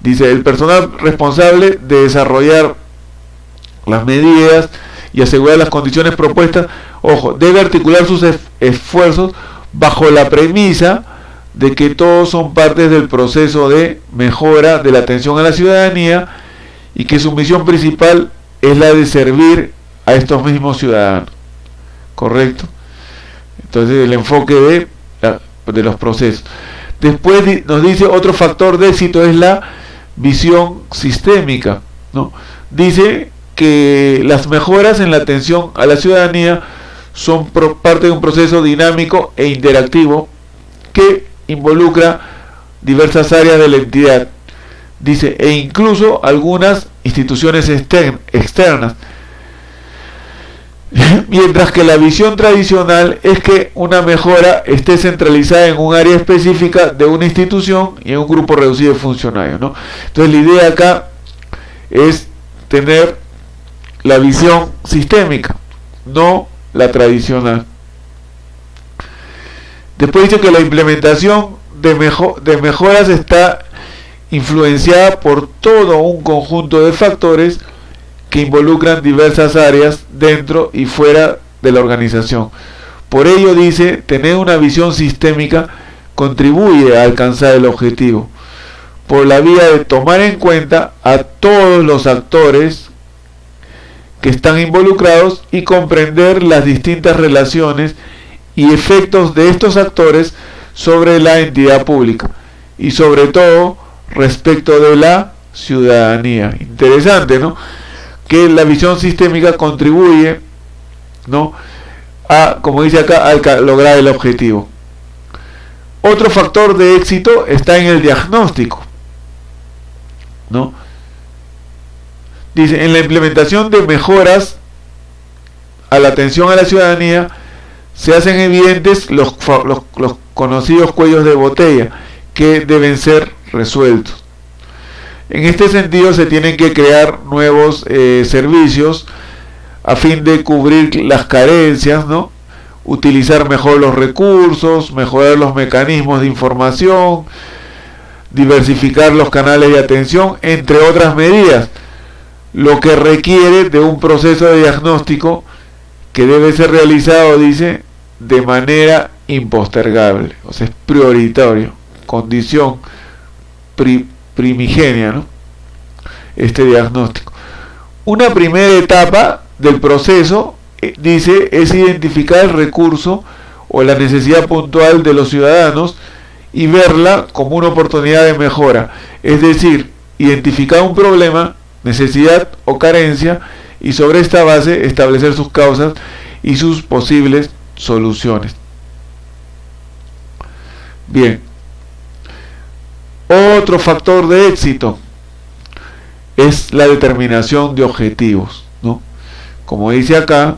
Dice, el personal responsable de desarrollar las medidas y asegurar las condiciones propuestas, ojo, debe articular sus esfuerzos bajo la premisa de que todos son partes del proceso de mejora de la atención a la ciudadanía y que su misión principal es la de servir a estos mismos ciudadanos. ¿Correcto? Entonces el enfoque de los procesos. Después nos dice otro factor de éxito es la visión sistémica, ¿no? Dice que las mejoras en la atención a la ciudadanía son parte de un proceso dinámico e interactivo que involucra diversas áreas de la entidad. Dice, e incluso algunas instituciones externas. Mientras que la visión tradicional es que una mejora esté centralizada en un área específica de una institución y en un grupo reducido de funcionarios, ¿no? Entonces la idea acá es tener la visión sistémica, no la tradicional. Después dice que la implementación de mejoras está influenciada por todo un conjunto de factores que involucran diversas áreas dentro y fuera de la organización. Por ello, dice, tener una visión sistémica contribuye a alcanzar el objetivo, por la vía de tomar en cuenta a todos los actores que están involucrados y comprender las distintas relaciones y efectos de estos actores sobre la entidad pública y sobre todo respecto de la ciudadanía. Interesante, ¿no? Que la visión sistémica contribuye, ¿no?, a, como dice acá, a lograr el objetivo. Otro factor de éxito está en el diagnóstico, ¿no? Dice, en la implementación de mejoras a la atención a la ciudadanía se hacen evidentes los conocidos cuellos de botella que deben ser resueltos. En este sentido se tienen que crear nuevos servicios a fin de cubrir las carencias, ¿no? Utilizar mejor los recursos, mejorar los mecanismos de información, diversificar los canales de atención, entre otras medidas, lo que requiere de un proceso de diagnóstico que debe ser realizado, dice, de manera impostergable, o sea, es prioritario, condición primigenia, ¿no?, este diagnóstico. Una primera etapa del proceso, dice, es identificar el recurso o la necesidad puntual de los ciudadanos y verla como una oportunidad de mejora, es decir, identificar un problema, necesidad o carencia y sobre esta base establecer sus causas y sus posibles soluciones. Bien, otro factor de éxito es la determinación de objetivos, ¿no? Como dice acá,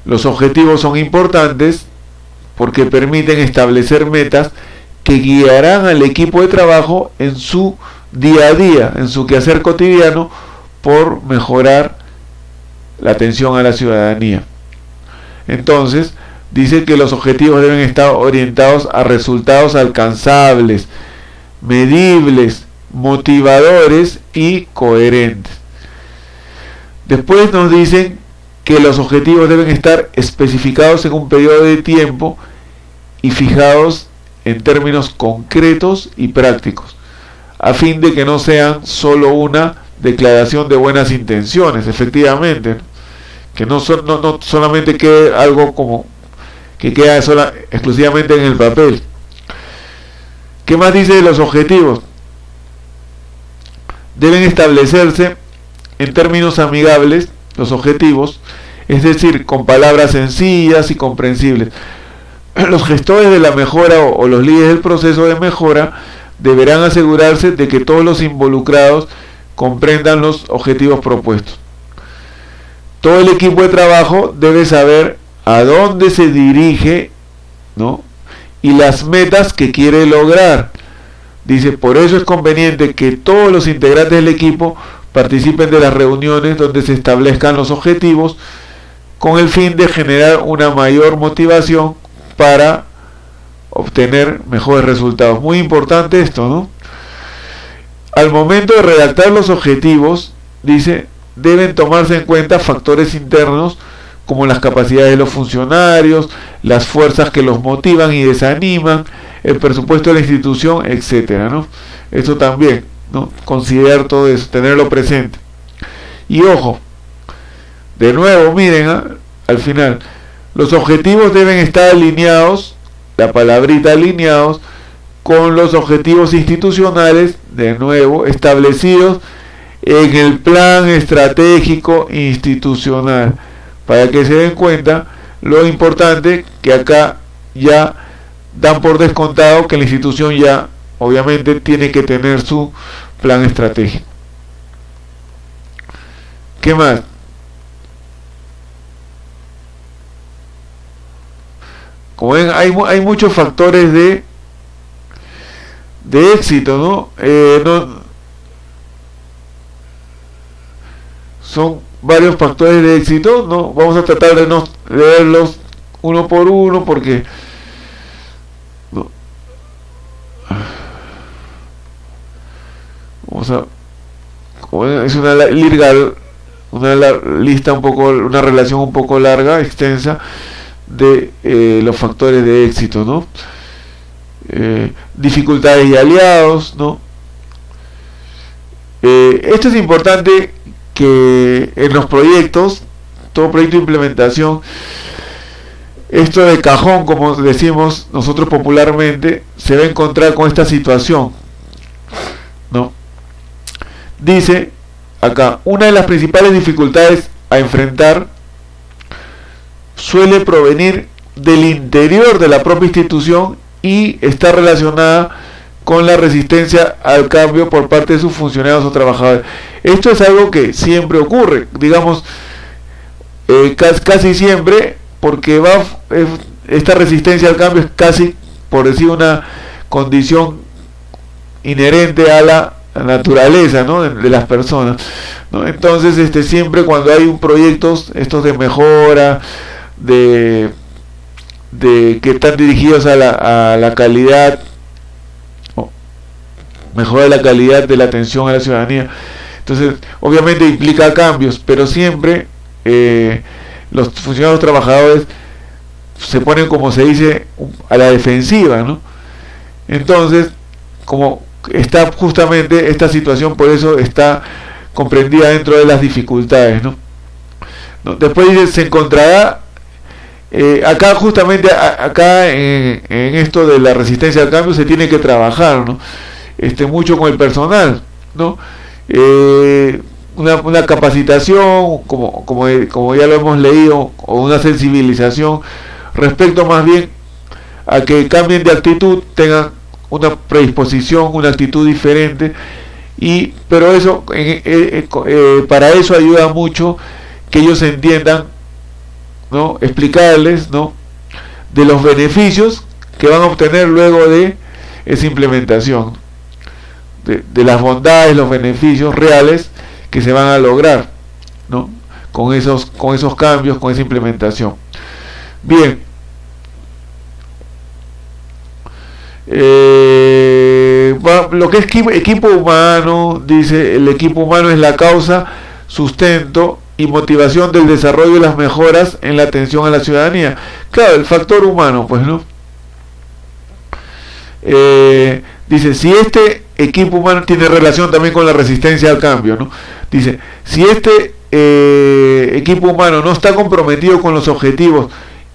los objetivos son importantes porque permiten establecer metas que guiarán al equipo de trabajo en su día a día, en su quehacer cotidiano, por mejorar la atención a la ciudadanía. Entonces, dice que los objetivos deben estar orientados a resultados alcanzables, medibles, motivadores y coherentes. Después nos dicen que los objetivos deben estar especificados en un periodo de tiempo y fijados en términos concretos y prácticos, a fin de que no sean solo una declaración de buenas intenciones, efectivamente, ¿no? Que no solamente quede algo como que queda exclusivamente en el papel. ¿Qué más dice de los objetivos? Deben establecerse en términos amigables los objetivos, es decir, con palabras sencillas y comprensibles. Los gestores de la mejora o los líderes del proceso de mejora deberán asegurarse de que todos los involucrados comprendan los objetivos propuestos. Todo el equipo de trabajo debe saber a dónde se dirige, ¿no?, y las metas que quiere lograr. Dice, por eso es conveniente que todos los integrantes del equipo participen de las reuniones donde se establezcan los objetivos, con el fin de generar una mayor motivación para obtener mejores resultados. Muy importante esto, ¿no? Al momento de redactar los objetivos, dice, deben tomarse en cuenta factores internos como las capacidades de los funcionarios, las fuerzas que los motivan y desaniman, el presupuesto de la institución, etcétera, ¿no? Esto también, ¿no? Considerar todo eso, tenerlo presente. Y ojo, de nuevo, miren, al final, los objetivos deben estar alineados, la palabrita alineados, con los objetivos institucionales, de nuevo, establecidos en el plan estratégico institucional, para que se den cuenta lo importante que acá ya dan por descontado que la institución ya obviamente tiene que tener su plan estratégico. ¿Qué más? Como ven, hay muchos factores de éxito, ¿no? Son varios factores de éxito, ¿no? Vamos a tratar de no leerlos uno por uno porque no. Es una lista un poco, una relación un poco larga, extensa de los factores de éxito, ¿no? Dificultades y aliados, ¿no? Esto es importante, que en los proyectos, todo proyecto de implementación, esto de cajón, como decimos nosotros popularmente, se va a encontrar con esta situación, ¿no? Dice acá, una de las principales dificultades a enfrentar suele provenir del interior de la propia institución y está relacionada con la resistencia al cambio por parte de sus funcionarios o trabajadores. Esto es algo que siempre ocurre, digamos, casi siempre, porque esta resistencia al cambio es casi, por decir, una condición inherente a la naturaleza, ¿no?, de las personas, ¿no? Entonces, siempre cuando hay un proyecto, estos de mejora, de que están dirigidos a la calidad, mejorar la calidad de la atención a la ciudadanía, entonces obviamente implica cambios, pero siempre los funcionarios trabajadores se ponen, como se dice, a la defensiva, ¿no? Entonces, como está justamente esta situación, por eso está comprendida dentro de las dificultades, ¿no? Después dice, se encontrará acá, justamente acá en esto de la resistencia al cambio, se tiene que trabajar, ¿no? Mucho con el personal, ¿no? Una capacitación, como ya lo hemos leído, o una sensibilización respecto más bien a que cambien de actitud, tengan una predisposición, una actitud diferente, pero eso para eso ayuda mucho que ellos entiendan, ¿no?, explicarles, ¿no?, de los beneficios que van a obtener luego de esa implementación de las bondades, los beneficios reales que se van a lograr, ¿no? Con esos cambios, con esa implementación. Bien, lo que es equipo humano, dice, el equipo humano es la causa, sustento y motivación del desarrollo y las mejoras en la atención a la ciudadanía. Claro, el factor humano, pues, ¿no? Dice, si este equipo humano tiene relación también con la resistencia al cambio, ¿no? Dice, si este equipo humano no está comprometido con los objetivos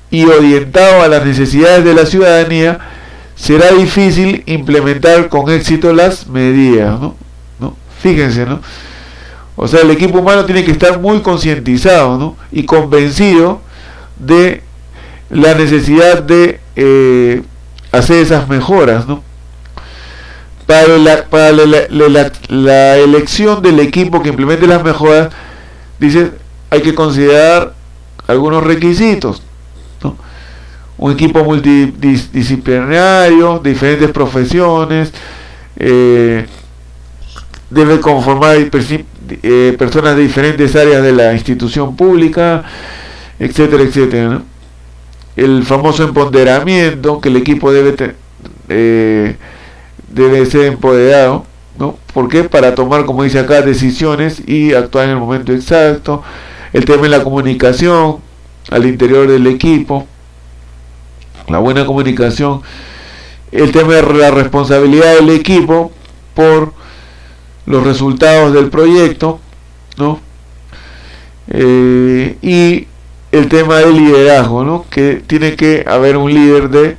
y orientado a las necesidades de la ciudadanía, será difícil implementar con éxito las medidas, ¿no? Fíjense, ¿no? O sea, el equipo humano tiene que estar muy concientizado, ¿no? Y convencido de la necesidad de hacer esas mejoras, ¿no? Para la elección del equipo que implemente las mejoras, dice, hay que considerar algunos requisitos, ¿no? Un equipo multidisciplinario, diferentes profesiones, debe conformar personas de diferentes áreas de la institución pública, etcétera, etcétera, ¿no? El famoso empoderamiento, que el equipo debe ser empoderado, ¿no? ¿Por qué? Para tomar, como dice acá, decisiones y actuar en el momento exacto. El tema de la comunicación al interior del equipo, la buena comunicación. El tema de la responsabilidad del equipo por los resultados del proyecto, ¿no? Y el tema del liderazgo, ¿no? Que tiene que haber un líder de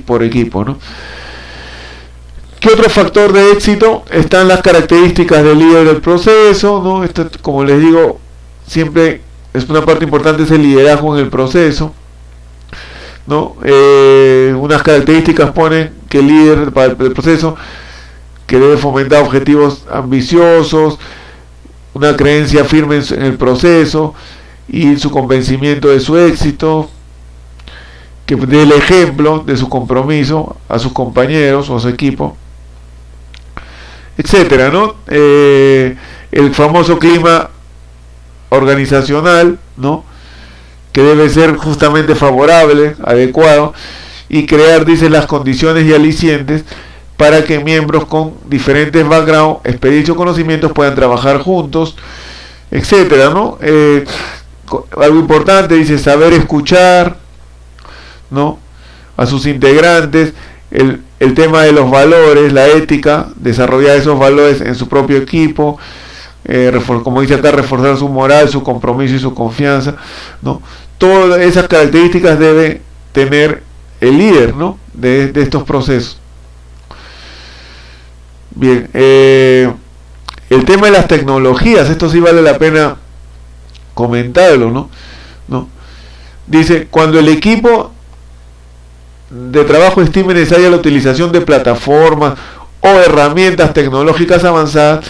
por equipo, ¿no? ¿Qué otro factor de éxito? Están las características del líder del proceso, ¿no? Esto, como les digo, siempre es una parte importante, es el liderazgo en el proceso, ¿no? Unas características ponen que el líder para el proceso, que debe fomentar objetivos ambiciosos, una creencia firme en el proceso y su convencimiento de su éxito, que dé el ejemplo de su compromiso a sus compañeros o a su equipo, etcétera, ¿no? El famoso clima organizacional, ¿no? Que debe ser justamente favorable, adecuado, y crear, dice, las condiciones y alicientes para que miembros con diferentes backgrounds, experiencia o conocimientos puedan trabajar juntos, etcétera, ¿no? Algo importante, dice, saber escuchar, ¿no? A sus integrantes, el tema de los valores, la ética, desarrollar esos valores en su propio equipo, como dice acá, reforzar su moral, su compromiso y su confianza, ¿no? Todas esas características debe tener el líder, ¿no? de estos procesos. Bien, el tema de las tecnologías, esto sí vale la pena comentarlo, ¿no? Dice, cuando el equipo de trabajo estime necesaria la utilización de plataformas o herramientas tecnológicas avanzadas,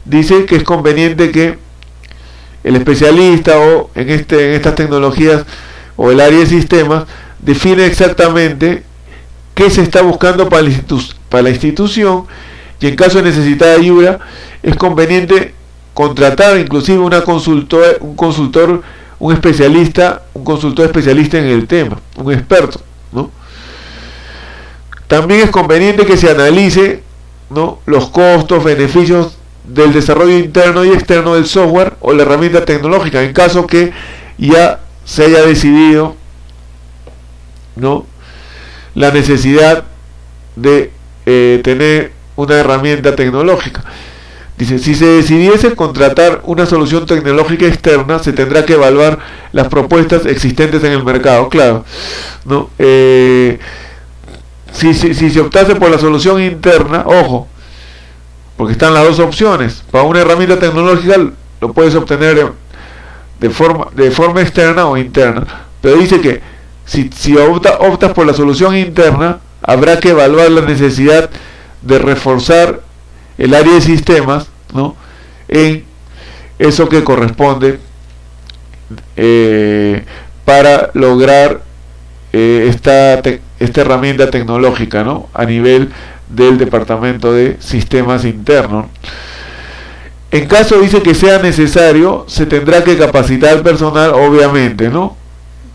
dice que es conveniente que el especialista o en estas tecnologías o el área de sistemas define exactamente qué se está buscando para la institución, y en caso de necesitar ayuda es conveniente contratar inclusive un consultor especialista en el tema, un experto, ¿no? También es conveniente que se analice, ¿no? Los costos, beneficios del desarrollo interno y externo del software o la herramienta tecnológica, en caso que ya se haya decidido, ¿no? La necesidad de tener una herramienta tecnológica. Dice, si se decidiese contratar una solución tecnológica externa, se tendrá que evaluar las propuestas existentes en el mercado, claro, ¿no? Si se optase por la solución interna, ojo, porque están las dos opciones. Para una herramienta tecnológica lo puedes obtener de forma externa o interna, pero dice que si optas por la solución interna, habrá que evaluar la necesidad de reforzar el área de sistemas, ¿no? En eso que corresponde para lograr esta herramienta tecnológica, ¿no? A nivel del Departamento de Sistemas Internos. En caso, dice, que sea necesario, se tendrá que capacitar al personal, obviamente, ¿no?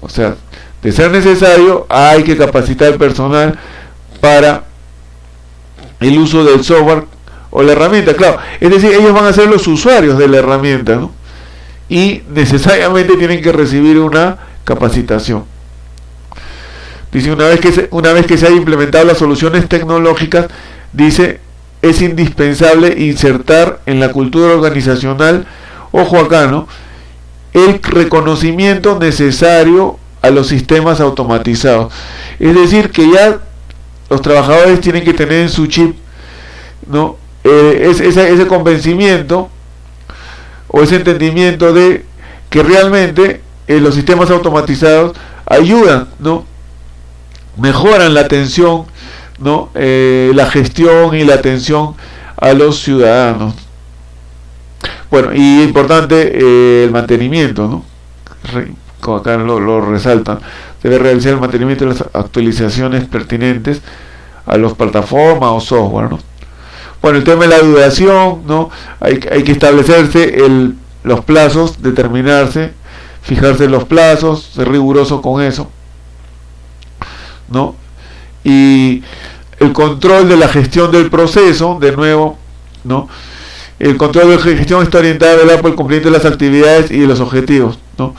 O sea, de ser necesario, hay que capacitar al personal para el uso del software o la herramienta, claro. Es decir, ellos van a ser los usuarios de la herramienta, ¿no? Y necesariamente tienen que recibir una capacitación. Dice, una vez que se haya implementado las soluciones tecnológicas, dice, es indispensable insertar en la cultura organizacional, ojo acá, ¿no?, el reconocimiento necesario a los sistemas automatizados. Es decir, que ya los trabajadores tienen que tener en su chip, ¿no?, ese convencimiento o ese entendimiento de que realmente los sistemas automatizados ayudan, ¿no?, mejoran la atención, ¿no?, la gestión y la atención a los ciudadanos. Bueno, y importante el mantenimiento, ¿no? Como acá lo resaltan, debe realizar el mantenimiento de las actualizaciones pertinentes a las plataformas o software, ¿no? Bueno, el tema de la duración, ¿no? Hay que establecerse los plazos, determinarse, fijarse los plazos, ser riguroso con eso, ¿no? Y el control de la gestión del proceso, de nuevo, ¿no? El control de la gestión está orientado a velar por el cumplimiento de las actividades y de los objetivos, ¿no?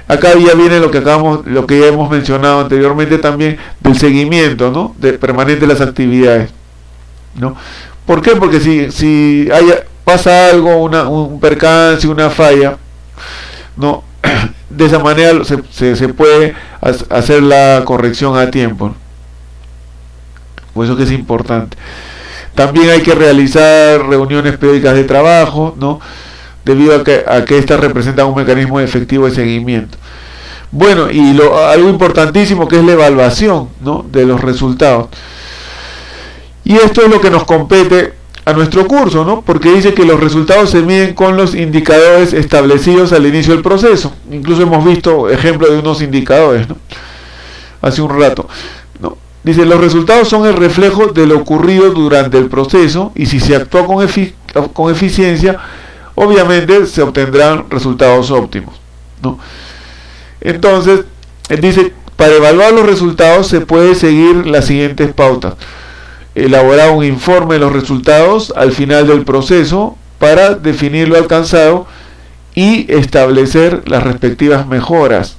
Acá ya viene lo que ya hemos mencionado anteriormente también, del seguimiento, ¿no?, permanente de las actividades, ¿no? ¿Por qué? Porque si pasa algo, un percance, una falla, ¿no?, de esa manera se puede hacer la corrección a tiempo, ¿no? Por eso que es importante. También hay que realizar reuniones periódicas de trabajo, ¿no?, debido a que estas representan un mecanismo efectivo de seguimiento. Bueno, y algo importantísimo, que es la evaluación, ¿no?, de los resultados. Y esto es lo que nos compete a nuestro curso, ¿no?, porque dice que los resultados se miden con los indicadores establecidos al inicio del proceso. Incluso hemos visto ejemplos de unos indicadores, ¿no?, hace un rato, ¿no? Dice, los resultados son el reflejo de lo ocurrido durante el proceso, y si se actúa con eficiencia, obviamente se obtendrán resultados óptimos, ¿no? Entonces, él dice, para evaluar los resultados se puede seguir las siguientes pautas: elaborar un informe de los resultados al final del proceso para definir lo alcanzado y establecer las respectivas mejoras;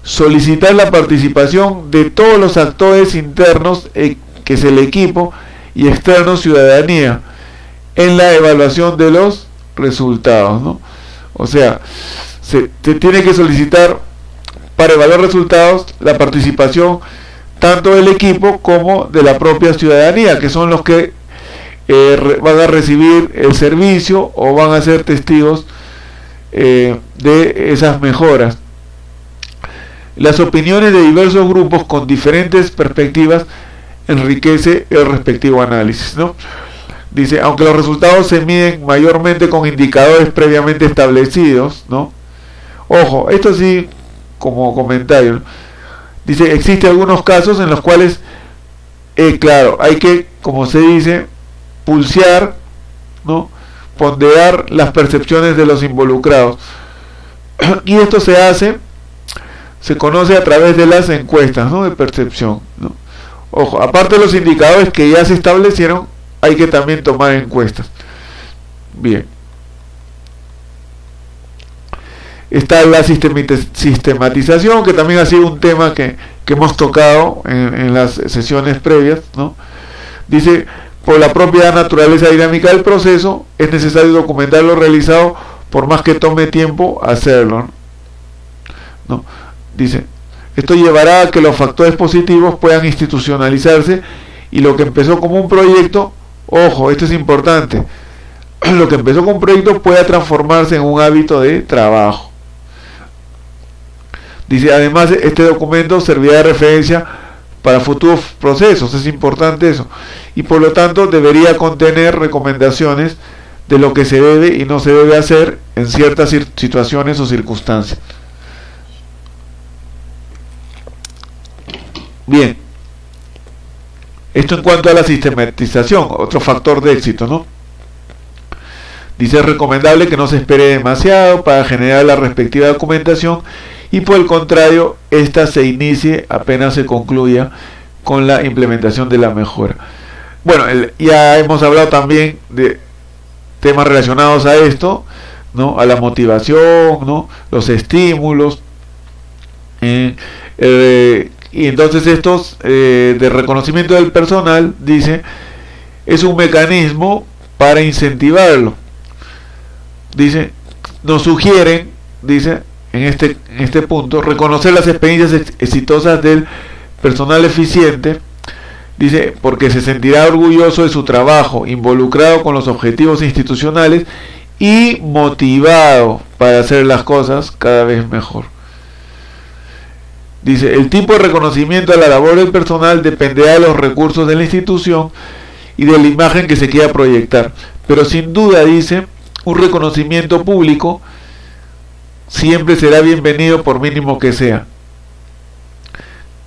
solicitar la participación de todos los actores internos, que es el equipo, y externos, ciudadanía, en la evaluación de los resultados, ¿no? O sea, se tiene que solicitar para evaluar resultados la participación tanto del equipo como de la propia ciudadanía, que son los que van a recibir el servicio o van a ser testigos de esas mejoras. Las opiniones de diversos grupos con diferentes perspectivas enriquece el respectivo análisis, ¿no? Dice, aunque los resultados se miden mayormente con indicadores previamente establecidos, ¿no? Ojo, esto sí, como comentario, ¿no? Dice, existen algunos casos en los cuales, claro, hay que, como se dice, pulsear, ¿no?, ponderar las percepciones de los involucrados. Y esto se conoce a través de las encuestas, ¿no?, de percepción, ¿no? Ojo, aparte de los indicadores que ya se establecieron, hay que también tomar encuestas. Bien. Está la sistematización, que también ha sido un tema que hemos tocado en las sesiones previas, ¿no? Dice, por la propia naturaleza dinámica del proceso, es necesario documentar lo realizado, por más que tome tiempo hacerlo, ¿no? Dice, esto llevará a que los factores positivos puedan institucionalizarse, y lo que empezó como un proyecto, ojo, esto es importante, lo que empezó como un proyecto pueda transformarse en un hábito de trabajo. Dice, además, este documento servirá de referencia para futuros procesos, es importante eso, y por lo tanto debería contener recomendaciones de lo que se debe y no se debe hacer en ciertas situaciones o circunstancias. Bien. Esto en cuanto a la sistematización, otro factor de éxito, ¿no? Dice, es recomendable que no se espere demasiado para generar la respectiva documentación y por el contrario, esta se inicie apenas se concluya con la implementación de la mejora. Bueno, ya hemos hablado también de temas relacionados a esto, ¿no? A la motivación, ¿no? Los estímulos, y entonces estos de reconocimiento del personal, dice, es un mecanismo para incentivarlo. Dice, nos sugieren, dice, en este punto, reconocer las experiencias exitosas del personal eficiente, dice, porque se sentirá orgulloso de su trabajo, involucrado con los objetivos institucionales y motivado para hacer las cosas cada vez mejor. Dice, el tipo de reconocimiento a la labor del personal dependerá de los recursos de la institución y de la imagen que se quiera proyectar, pero sin duda, dice, un reconocimiento público siempre será bienvenido por mínimo que sea.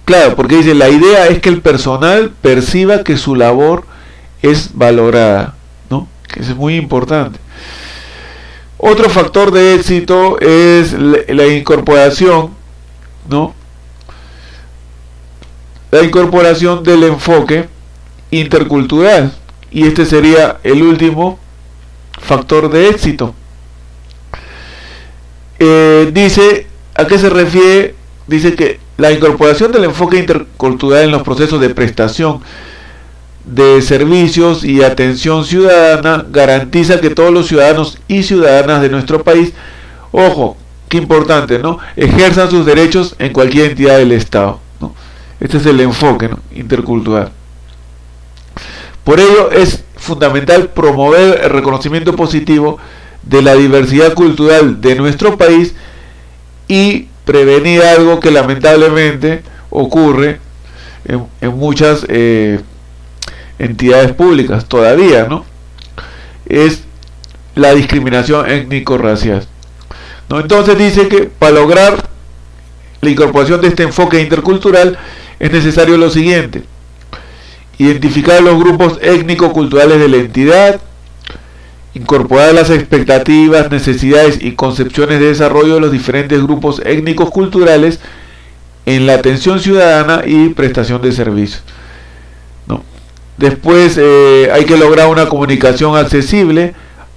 Claro, porque dice, la idea es que el personal perciba que su labor es valorada, ¿no? Que es muy importante. Otro factor de éxito es la incorporación, ¿no? La incorporación del enfoque intercultural, y este sería el último factor de éxito. Dice, ¿a qué se refiere? Dice que la incorporación del enfoque intercultural en los procesos de prestación de servicios y atención ciudadana garantiza que todos los ciudadanos y ciudadanas de nuestro país, ojo, qué importante, ¿no?, ejerzan sus derechos en cualquier entidad del Estado, ¿no? Este es el enfoque, ¿no?, intercultural. Por ello es fundamental promover el reconocimiento positivo de la diversidad cultural de nuestro país y prevenir algo que lamentablemente ocurre en muchas entidades públicas todavía, ¿no? Es la discriminación étnico-racial, ¿no? Entonces dice que para lograr la incorporación de este enfoque intercultural es necesario lo siguiente: identificar los grupos étnico-culturales de la entidad, incorporar las expectativas, necesidades y concepciones de desarrollo de los diferentes grupos étnicos culturales en la atención ciudadana y prestación de servicios, ¿no? Después hay que lograr una comunicación accesible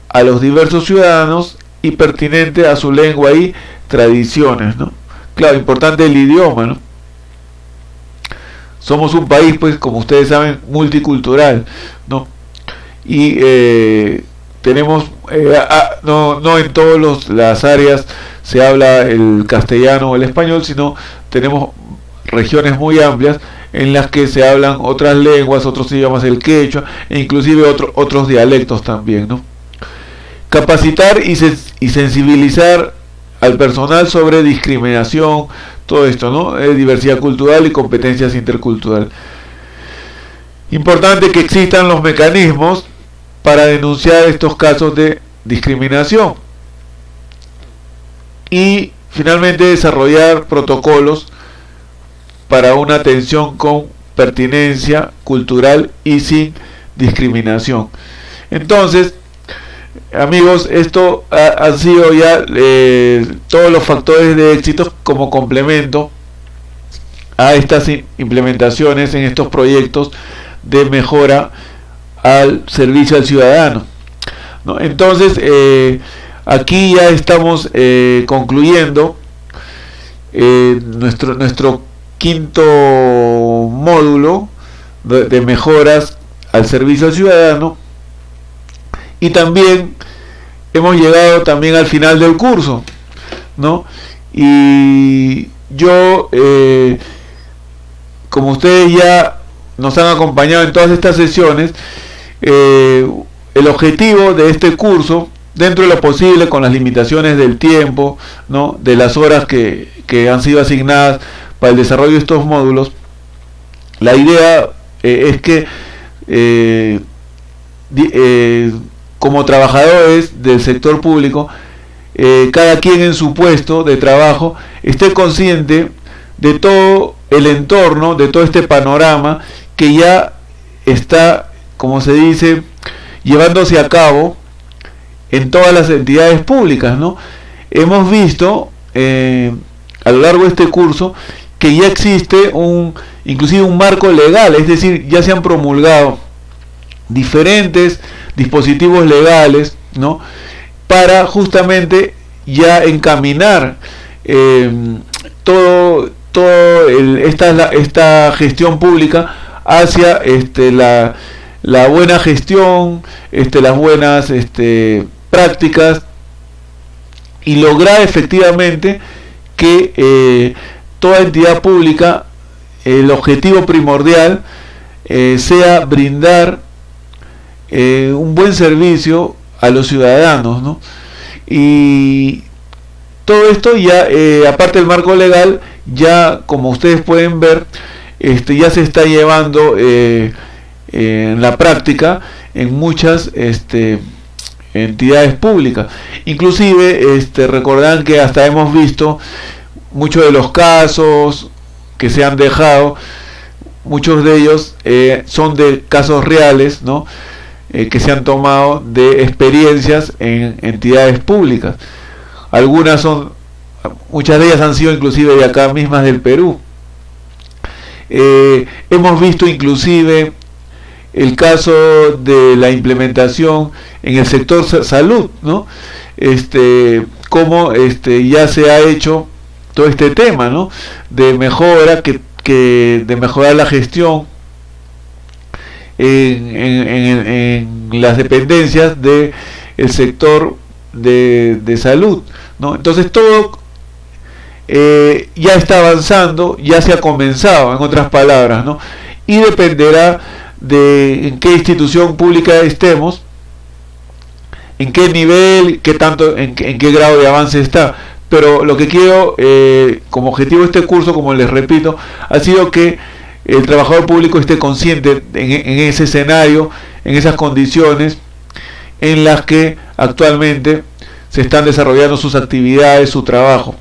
a los diversos ciudadanos y pertinente a su lengua y tradiciones, ¿no? Claro, importante el idioma, ¿no? Somos un país, pues, como ustedes saben, multicultural, ¿no? Y tenemos, no en todas las áreas se habla el castellano o el español, sino tenemos regiones muy amplias en las que se hablan otras lenguas, otros idiomas, el quechua, e inclusive otros dialectos también, ¿no? Capacitar y sensibilizar al personal sobre discriminación, todo esto, ¿no? Diversidad cultural y competencias interculturales. Importante que existan los mecanismos para denunciar estos casos de discriminación y finalmente desarrollar protocolos para una atención con pertinencia cultural y sin discriminación. Entonces, amigos, esto han sido ya todos los factores de éxito como complemento a estas implementaciones en estos proyectos de mejora al servicio al ciudadano, ¿no? Entonces, aquí ya estamos concluyendo nuestro quinto módulo de mejoras al servicio al ciudadano, y también hemos llegado también al final del curso, ¿no? Y yo, como ustedes ya nos han acompañado en todas estas sesiones, el objetivo de este curso, dentro de lo posible, con las limitaciones del tiempo, ¿no?, de las horas que han sido asignadas para el desarrollo de estos módulos, la idea es que como trabajadores del sector público, cada quien en su puesto de trabajo esté consciente de todo el entorno, de todo este panorama que ya está, como se dice, llevándose a cabo en todas las entidades públicas, ¿no? Hemos visto a lo largo de este curso que ya existe inclusive un marco legal, es decir, ya se han promulgado diferentes dispositivos legales, ¿no? Para justamente ya encaminar esta gestión pública hacia la buena gestión, las buenas prácticas, y lograr efectivamente que toda entidad pública, el objetivo primordial sea brindar un buen servicio a los ciudadanos, ¿no? Y todo esto ya, aparte del marco legal, ya como ustedes pueden ver, ya se está llevando en la práctica en muchas entidades públicas. Inclusive recordarán que hasta hemos visto muchos de los casos que se han dejado, muchos de ellos son de casos reales, ¿no? Que se han tomado de experiencias en entidades públicas. Muchas de ellas han sido inclusive de acá mismas del Perú. Hemos visto inclusive el caso de la implementación en el sector salud, ¿no? Cómo ya se ha hecho todo este tema, ¿no? De mejora, de mejorar la gestión en las dependencias del sector de salud, ¿no? Entonces todo ya está avanzando, ya se ha comenzado, en otras palabras, ¿no? Y dependerá de en qué institución pública estemos, en qué nivel, en qué grado de avance está. Pero lo que quiero como objetivo de este curso, como les repito, ha sido que el trabajador público esté consciente en ese escenario, en esas condiciones en las que actualmente se están desarrollando sus actividades, su trabajo,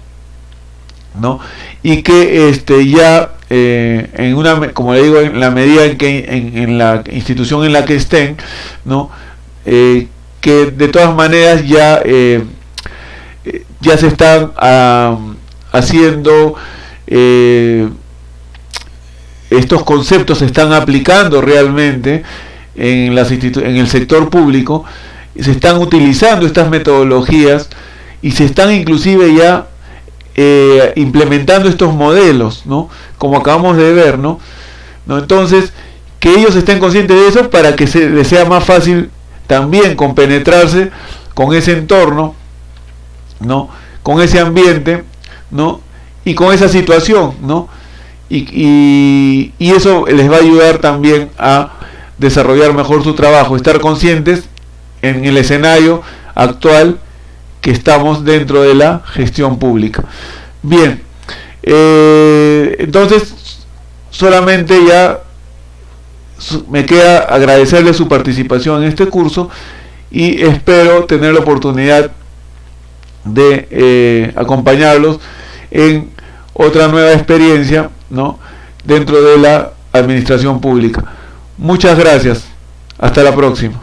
¿no? Y que ya como le digo, en la medida en que en la institución en la que estén, ¿no? Que de todas maneras ya se están haciendo, estos conceptos se están aplicando realmente en el sector público, se están utilizando estas metodologías y se están inclusive ya implementando estos modelos, ¿no? Como acabamos de ver, ¿no? Entonces, que ellos estén conscientes de eso para que les sea más fácil también compenetrarse con ese entorno, ¿no? Con ese ambiente, ¿no? Y con esa situación, ¿no? Y eso les va a ayudar también a desarrollar mejor su trabajo, estar conscientes en el escenario actual que estamos dentro de la gestión pública. Bien, entonces solamente ya me queda agradecerle su participación en este curso y espero tener la oportunidad de acompañarlos en otra nueva experiencia, ¿no? Dentro de la administración pública. Muchas gracias. Hasta la próxima.